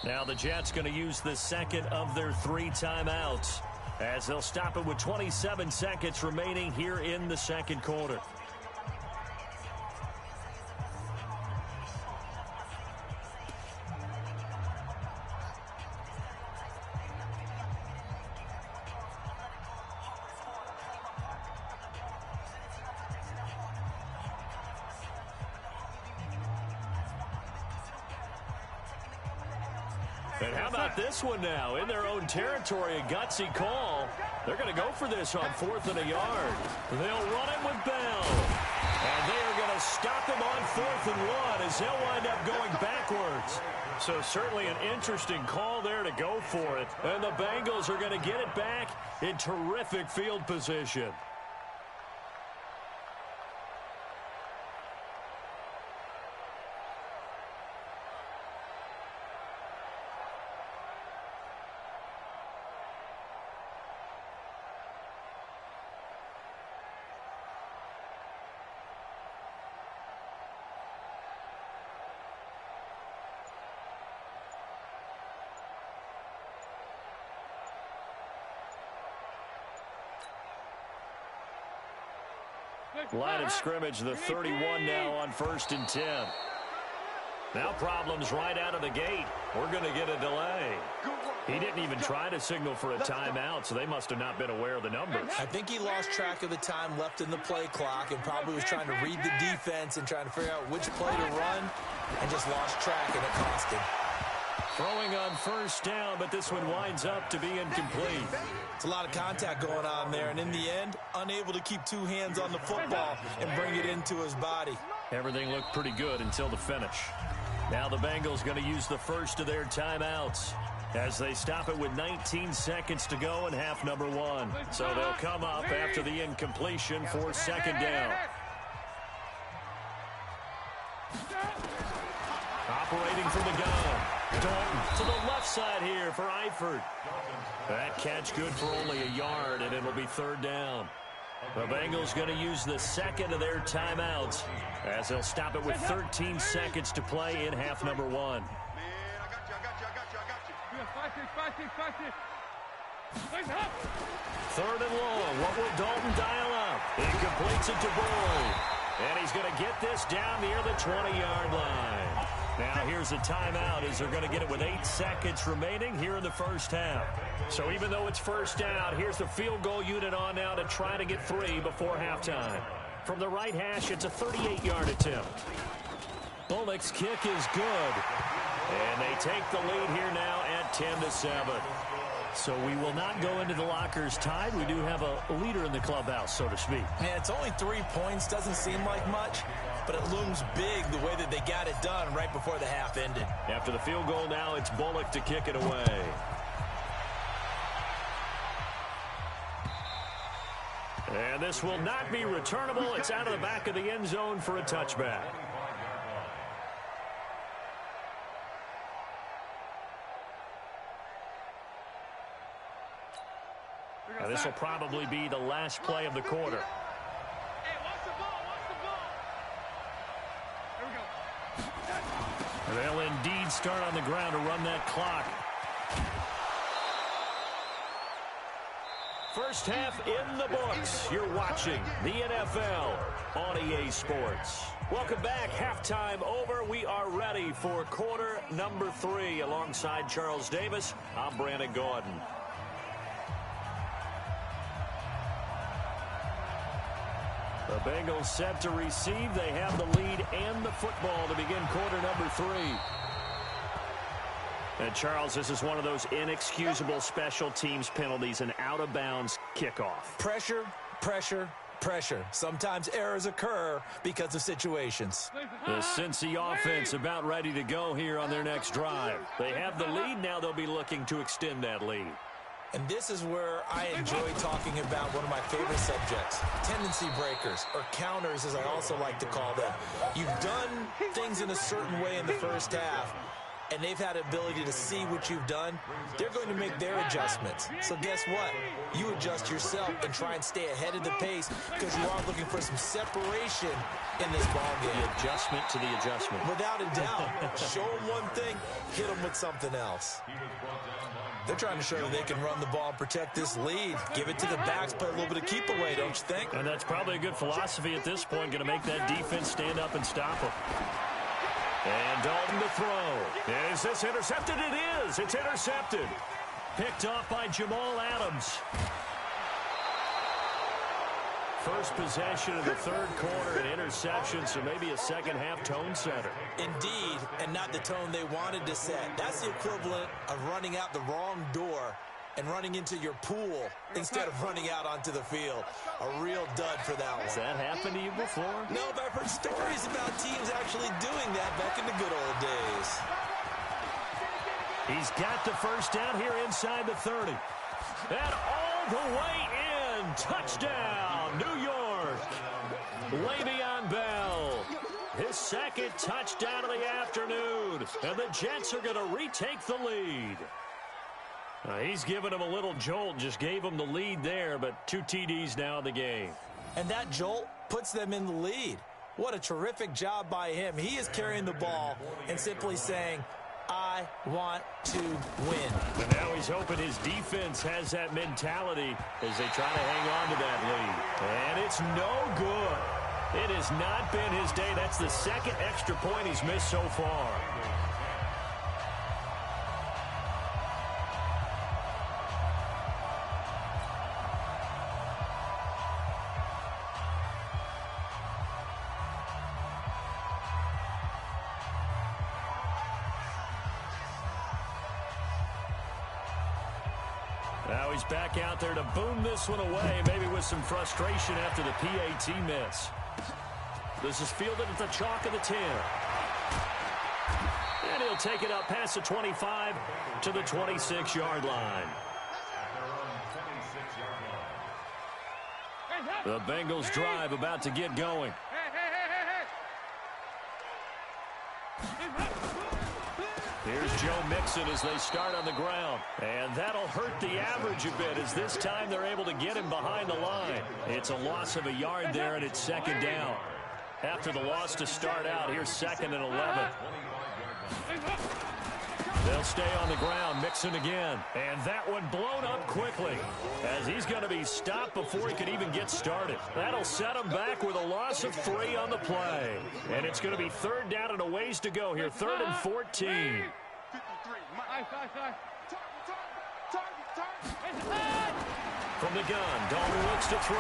Now the Jets going to use the 2nd of their 3 timeouts as they'll stop it with 27 seconds remaining here in the 2nd quarter. And how about this one now? In their own territory, a gutsy call. They're going to go for this on 4th and a yard. They'll run it with Bell. And they are going to stop him on 4th and 1 as they'll wind up going backwards. So certainly an interesting call there to go for it. And the Bengals are going to get it back in terrific field position. Line of scrimmage, the 31 now on 1st and 10. Now problems right out of the gate. We're going to get a delay. He didn't even try to signal for a timeout, so they must have not been aware of the numbers. I think he lost track of the time left in the play clock and probably was trying to read the defense and trying to figure out which play to run and just lost track, and it cost him. Throwing on 1st down, but this one winds up to be incomplete. It's a lot of contact going on there, and in the end, unable to keep two hands on the football and bring it into his body. Everything looked pretty good until the finish. Now the Bengals going to use the first of their timeouts as they stop it with 19 seconds to go in half number 1. So they'll come up after the incompletion for 2nd down. Operating from the gun. Dalton to the left side here for Eifert. That catch good for only a yard, and it'll be 3rd down. The Bengals going to use the second of their timeouts as they'll stop it with 13 seconds to play in half number 1. Man, I got you. 3rd and long. What will Dalton dial up? He completes it to Boyd. And he's going to get this down near the 20-yard line. Now here's a timeout as they're going to get it with 8 seconds remaining here in the first half. So even though it's 1st down, here's the field goal unit on now to try to get 3 before halftime. From the right hash, it's a 38-yard attempt. Bullock's kick is good. And they take the lead here now at 10-7. So we will not go into the lockers tied. We do have a leader in the clubhouse, so to speak. Man, it's only 3 points. Doesn't seem like much, but it looms big the way that they got it done right before the half ended. After the field goal now, it's Bullock to kick it away. And this will not be returnable. It's out of the back of the end zone for a touchback. Now, this will probably be the last play of the quarter. Hey, watch the ball. Here we go. They'll indeed start on the ground to run that clock. First half in the books. You're watching the NFL on EA Sports. Welcome back. Halftime over. We are ready for quarter number 3. Alongside Charles Davis, I'm Brandon Gordon. The Bengals set to receive. They have the lead and the football to begin quarter number 3. And, Charles, this is one of those inexcusable special teams penalties, an out-of-bounds kickoff. Pressure, pressure, pressure. Sometimes errors occur because of situations. The Cincy offense about ready to go here on their next drive. They have the lead. Now they'll be looking to extend that lead. And this is where I enjoy talking about one of my favorite subjects, tendency breakers, or counters as I also like to call them. You've done things in a certain way in the first half, and they've had the ability to see what you've done. They're going to make their adjustments. So guess what? You adjust yourself and try and stay ahead of the pace because you are looking for some separation in this ballgame. The adjustment to the adjustment. Without a doubt. Show them one thing, hit them with something else. They're trying to show that they can run the ball and protect this lead. Give it to the backs, play a little bit of keep away, don't you think? And that's probably a good philosophy at this point, going to make that defense stand up and stop them. And Dalton to throw. Is this intercepted? It is. It's intercepted. Picked off by Jamal Adams. First possession of the third quarter, an interception, so maybe a second-half tone setter. Indeed, and not the tone they wanted to set. That's the equivalent of running out the wrong door and running into your pool instead of running out onto the field. A real dud for that one. Has that happened to you before? No, but I've heard stories about teams actually doing that back in the good old days. He's got the first down here inside the 30. And all the way in. Touchdown, New York. Le'Veon Bell. His second touchdown of the afternoon. And the Jets are going to retake the lead. He's giving him a little jolt, just gave him the lead there, but 2 TDs now in the game. And that jolt puts them in the lead. What a terrific job by him. He is carrying the ball and simply saying, I I want to win. And now he's hoping his defense has that mentality as they try to hang on to that lead. And it's no good. It has not been his day. That's the second extra point he's missed so far. Now he's back out there to boom this one away, maybe with some frustration after the PAT miss. This is fielded at the chalk of the 10. And he'll take it up past the 25 to the 26-yard line. The Bengals drive about to get going. Here's Joe Mixon as they start on the ground. And that'll hurt the average a bit as this time they're able to get him behind the line. It's a loss of a yard there, and it's second down. After the loss to start out, here's 2nd and 11. They'll stay on the ground. Mixon again. And that one blown up quickly as he's going to be stopped before he can even get started. That'll set him back with a loss of 3 on the play. And it's going to be 3rd down and a ways to go here. 3rd and 14. From the gun, Dalton looks to throw.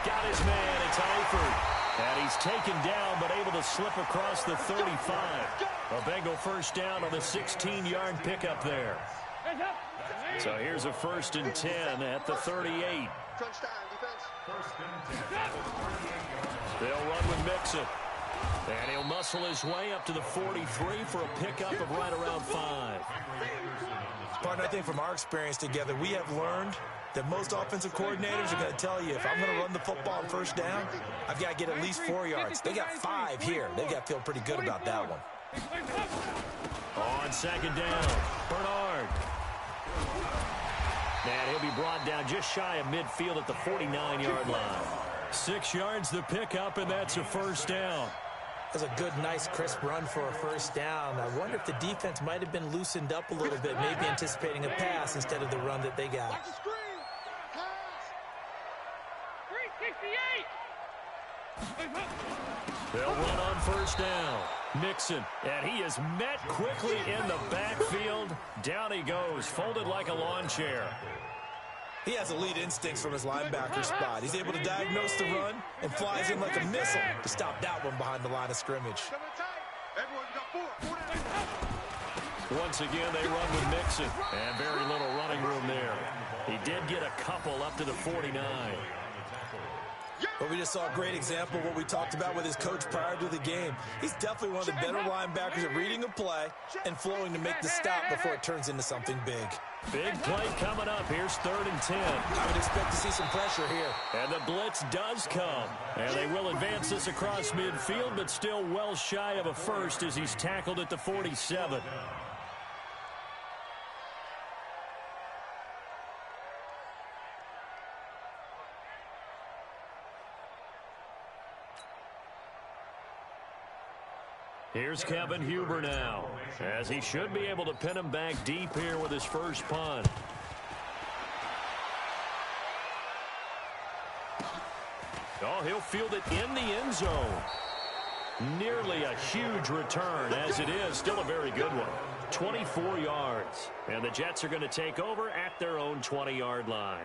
Got his man. It's Eifert. And he's taken down but able to slip across the 35. A Bengal first down on the 16-yard pickup there. So here's a 1st and 10 at the 38. They'll run with Mixon. And he'll muscle his way up to the 43 for a pickup of right around 5. Partner, I think from our experience together, we have learned that most offensive coordinators are going to tell you, if I'm going to run the football on 1st down, I've got to get at least 4 yards. They got 5 here. They've got to feel pretty good about that one. On 2nd down, Bernard. And he'll be brought down just shy of midfield at the 49-yard line. 6 yards the pickup, and that's a 1st down. That's a good, nice, crisp run for a 1st down. I wonder if the defense might have been loosened up a little bit, maybe anticipating a pass instead of the run that they got. They'll run on 1st down. Mixon, and he is met quickly in the backfield. Down he goes, folded like a lawn chair. He has elite instincts from his linebacker spot. He's able to diagnose the run and flies in like a missile to stop that one behind the line of scrimmage. Once again, they run with Mixon, and very little running room there. He did get a couple up to the 49. But we just saw a great example of what we talked about with his coach prior to the game. He's definitely one of the better linebackers at reading a play and flowing to make the stop before it turns into something big. Big play coming up. Here's 3rd and 10. I would expect to see some pressure here. And the blitz does come. And they will advance this across midfield, but still well shy of a first as he's tackled at the 47. Here's Kevin Huber now, as he should be able to pin him back deep here with his first punt. Oh, he'll field it in the end zone. Nearly a huge return, as it is. Still a very good one. 24 yards. And the Jets are going to take over at their own 20-yard line.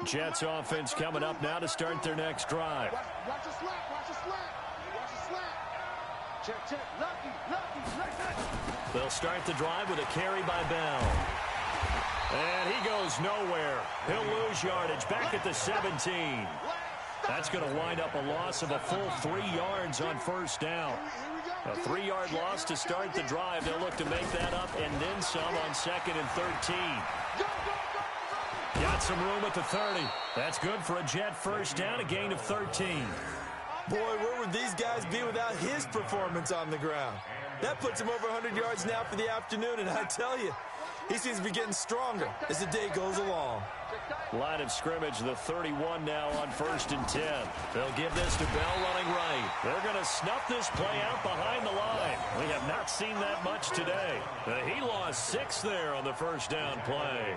Jets offense coming up now to start their next drive. Watch the slap, watch the slap, watch the slap. Check, check, lucky. They'll start the drive with a carry by Bell. And he goes nowhere. He'll lose yardage back at the 17. That's going to wind up a loss of a full 3 yards on 1st down. A 3-yard loss to start the drive. They'll look to make that up and then some on 2nd and 13. Got some room at the 30. That's good for a Jet first down, a gain of 13. Boy, where would these guys be without his performance on the ground? That puts him over 100 yards now for the afternoon, and I tell you, He seems to be getting stronger as the day goes along. Line of scrimmage, the 31 now on 1st and 10. They'll give this to Bell running right. They're going to snuff this play out behind the line. We have not seen that much today. He lost 6 there on the first down play.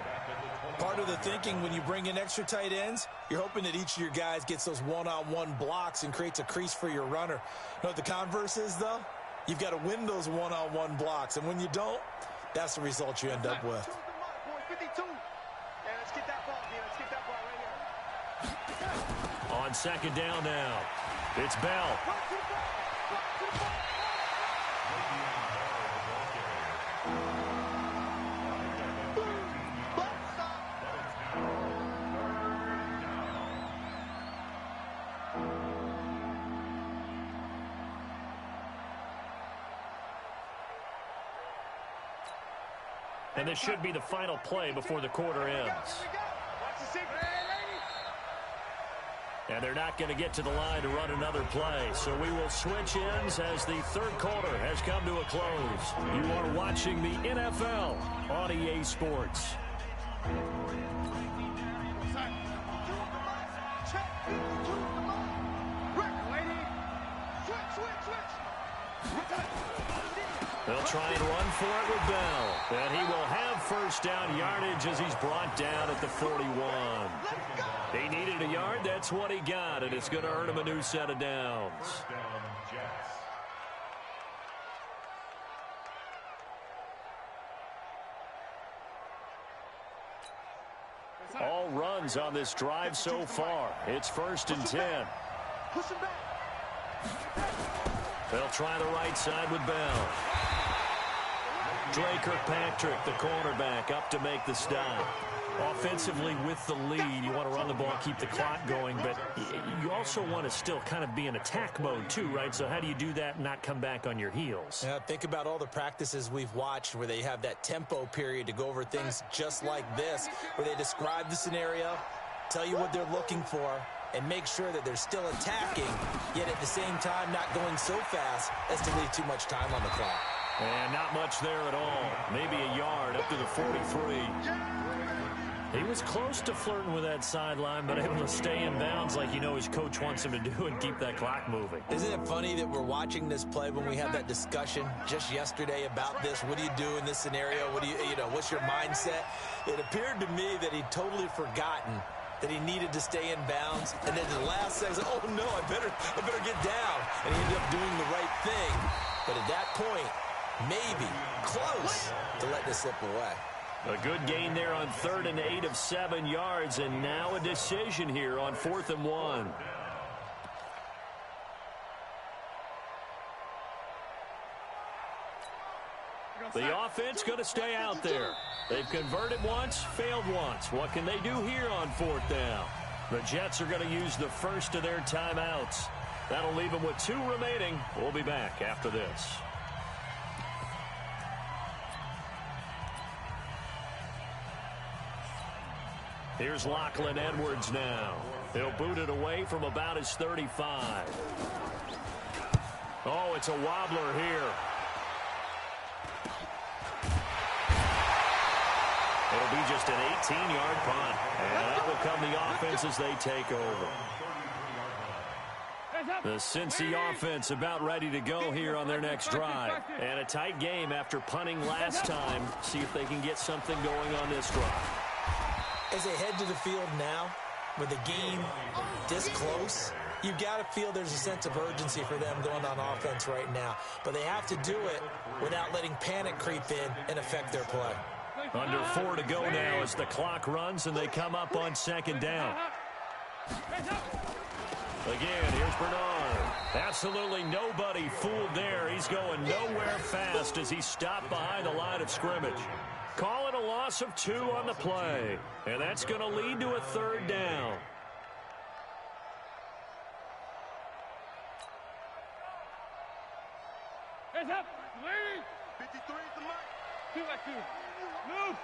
Part of the thinking when you bring in extra tight ends, you're hoping that each of your guys gets those one-on-one blocks and creates a crease for your runner. You know what the converse is, though? You've got to win those one-on-one blocks, and when you don't, that's the result you end up with. 52. Yeah, let's get that ball here. Let's get that ball right here. On 2nd down now, it's Bell. And this should be the final play before the quarter ends. And they're not going to get to the line to run another play. So we will switch ends as the 3rd quarter has come to a close. You are watching the NFL on EA Sports. They'll try and run for it with Bell. And he will have first down yardage as he's brought down at the 41. He needed a yard. That's what he got. And it's going to earn him a new set of downs. All runs on this drive so far. It's 1st and 10. They'll try the right side with Bell. Dre Kirkpatrick, the cornerback, up to make the stop. Offensively with the lead, you want to run the ball, keep the clock going, but you also want to still kind of be in attack mode too, right? So how do you do that and not come back on your heels? Yeah, think about all the practices we've watched where they have that tempo period to go over things just like this, where they describe the scenario, tell you what they're looking for, and make sure that they're still attacking, yet at the same time not going so fast as to leave too much time on the clock. And not much there at all. Maybe a yard up to the 43. He was close to flirting with that sideline, but able to stay in bounds like you know his coach wants him to do and keep that clock moving. Isn't it funny that we're watching this play when we had that discussion just yesterday about this? What do you do in this scenario? What do you what's your mindset? It appeared to me that he'd totally forgotten that he needed to stay in bounds, and then the last second, oh no, I better get down, and he ended up doing the right thing. But at that point, maybe close to let this slip away. A good gain there on 3rd and 8 of 7 yards, and now a decision here on 4th and 1. The offense going to stay out there. They've converted once, failed once. What can they do here on 4th down? The Jets are going to use the first of their timeouts. That'll leave them with 2 remaining. We'll be back after this. Here's Lachlan Edwards now. He'll boot it away from about his 35. Oh, it's a wobbler here. It'll be just an 18-yard punt. And that will come the offense as they take over. The Cincy offense about ready to go here on their next drive. And a tight game after punting last time. See if they can get something going on this drive. As they head to the field now, with the game this close, you've got to feel there's a sense of urgency for them going on offense right now. But they have to do it without letting panic creep in and affect their play. Under 4 to go now as the clock runs and they come up on 2nd down. Again, here's Bernard. Absolutely nobody fooled there. He's going nowhere fast as he's stopped behind the line of scrimmage. Call it a loss of 2 on the play. And that's going to lead to a 3rd down. Hands up. 53 is the mark. 2 by 2. Move.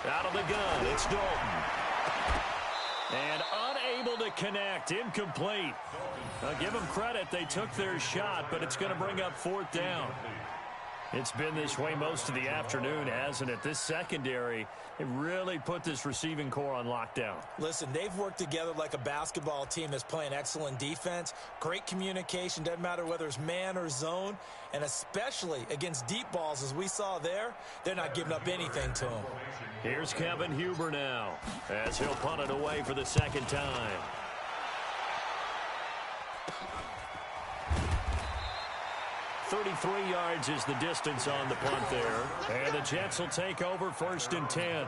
Out of the gun, it's Dalton. And unable to connect, incomplete. I'll give them credit, they took their shot, but it's going to bring up 4th down. It's been this way most of the afternoon, hasn't it? This secondary, it really put this receiving core on lockdown. Listen, they've worked together like a basketball team that's playing excellent defense. Great communication, doesn't matter whether it's man or zone. And especially against deep balls, as we saw there, they're not giving up anything to them. Here's Kevin Huber now, as he'll punt it away for the second time. .33 yards is the distance on the punt there. And the Jets will take over 1st and 10.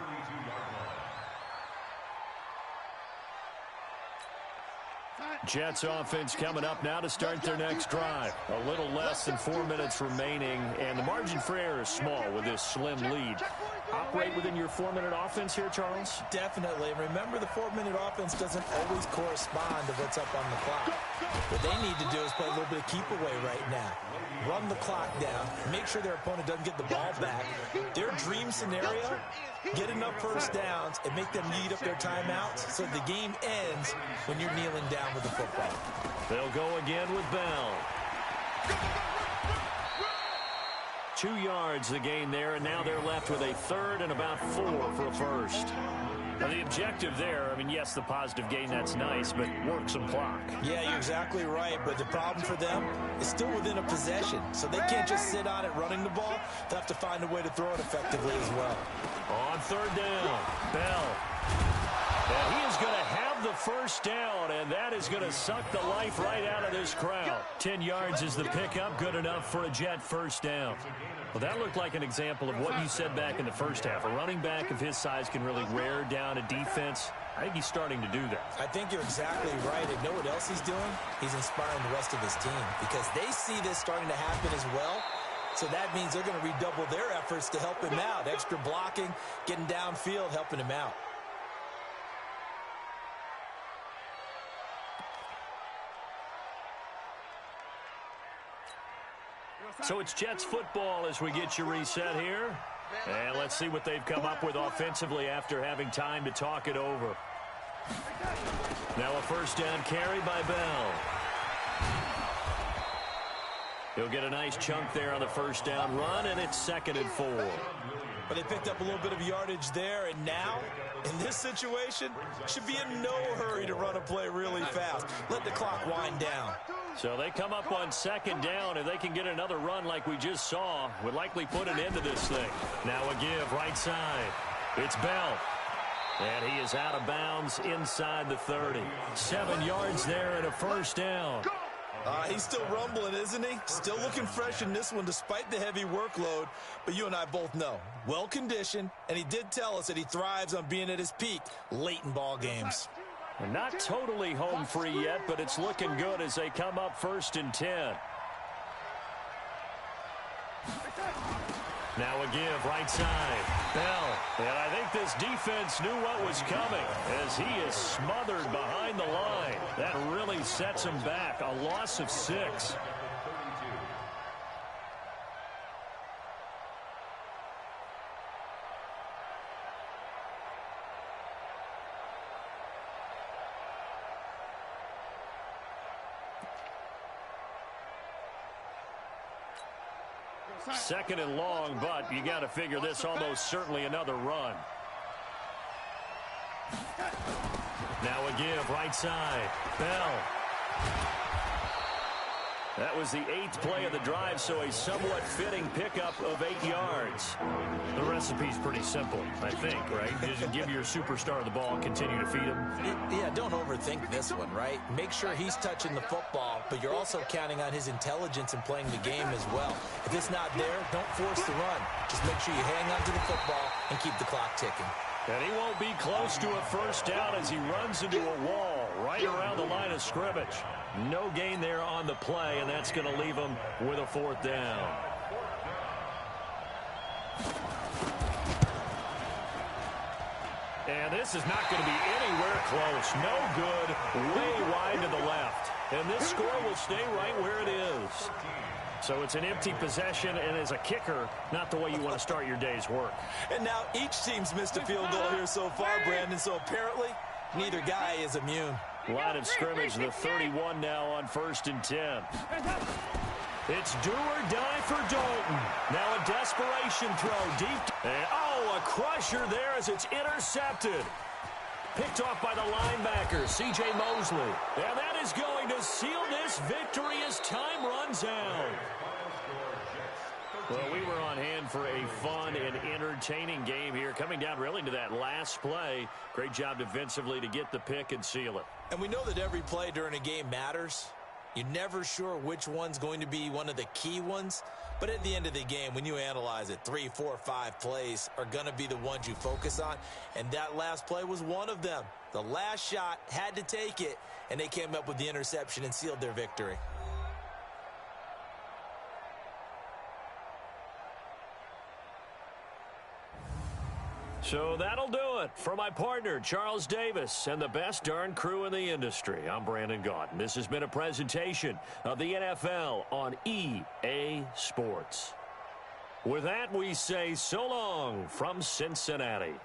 Jets offense coming up now to start their next drive. A little less than 4 minutes remaining, and the margin for error is small with this slim lead. Operate within your 4-minute offense here, Charles? Definitely. And remember, the 4-minute offense doesn't always correspond to what's up on the clock. What they need to do is play a little bit of keep away right now. Run the clock down. Make sure their opponent doesn't get the ball back. Their dream scenario, get enough first downs and make them eat up their timeouts so the game ends when you're kneeling down with the football. They'll go again with Bell. 2 yards the gain there, and now they're left with a third and about 4 for a first. Now the objective there, I mean, yes, the positive gain, that's nice, but work some clock. Yeah, you're exactly right, but the problem for them is still within a possession, so they can't just sit on it running the ball. They'll have to find a way to throw it effectively as well. On 3rd down, Bell. And he is going to have the first down, and that is going to suck the life right out of this crowd. 10 yards is the pickup, good enough for a Jet first down. Well, that looked like an example of what you said back in the first half. A running back of his size can really wear down a defense. I think he's starting to do that. I think you're exactly right. And know what else he's doing? He's inspiring the rest of his team because they see this starting to happen as well. So that means they're going to redouble their efforts to help him out. Extra blocking, getting downfield, helping him out. So it's Jets football as we get you reset here. And let's see what they've come up with offensively after having time to talk it over. Now a first down carry by Bell. He'll get a nice chunk there on the first down run, and it's 2nd and 4. But they picked up a little bit of yardage there, and now, in this situation, should be in no hurry to run a play really fast. Let the clock wind down. So they come up on 2nd down. If they can get another run like we just saw, would likely put an end to this thing. Now a give right side. It's Bell. And he is out of bounds inside the 30. 7 yards there and a first down. He's still rumbling, isn't he? Still looking fresh in this one despite the heavy workload. But you and I both know, well-conditioned, and he did tell us that he thrives on being at his peak late in ball games. And not totally home free yet, but it's looking good as they come up 1st and 10. Now a give right side. Bell. And I think this defense knew what was coming as he is smothered behind the line. That really sets him back. A loss of 6. Second and long, but you got to figure this almost certainly another run. Now a give right side. Bell. That was the 8th play of the drive, so a somewhat fitting pickup of 8 yards. The recipe's pretty simple, I think, right? Just give your superstar the ball, continue to feed him. Yeah, don't overthink this one, right? Make sure he's touching the football, but you're also counting on his intelligence in playing the game as well. If it's not there, don't force the run. Just make sure you hang on to the football and keep the clock ticking. And he won't be close to a first down as he runs into a wall right around the line of scrimmage. No gain there on the play, and that's going to leave him with a 4th down. And this is not going to be anywhere close. No good, way wide to the left. And this score will stay right where it is. So it's an empty possession, and as a kicker, not the way you want to start your day's work. And now each team's missed a field goal here so far, Brandon, so apparently neither guy is immune. Line of scrimmage, the 31 now on 1st and 10. It's do or die for Dalton. Now a desperation throw deep. And, oh, a crusher there as it's intercepted. Picked off by the linebacker, C.J. Mosley. And that is going to seal this victory as time runs out. Well, we were on hand for a fun and entertaining game here, coming down really to that last play. Great job defensively to get the pick and seal it. And we know that every play during a game matters. You're never sure which one's going to be one of the key ones. But at the end of the game, when you analyze it, 3, 4, 5 plays are going to be the ones you focus on. And that last play was one of them. The last shot had to take it, and they came up with the interception and sealed their victory. So that'll do it for my partner, Charles Davis, and the best darn crew in the industry. I'm Brandon Gaudin. This has been a presentation of the NFL on EA Sports. With that, we say so long from Cincinnati.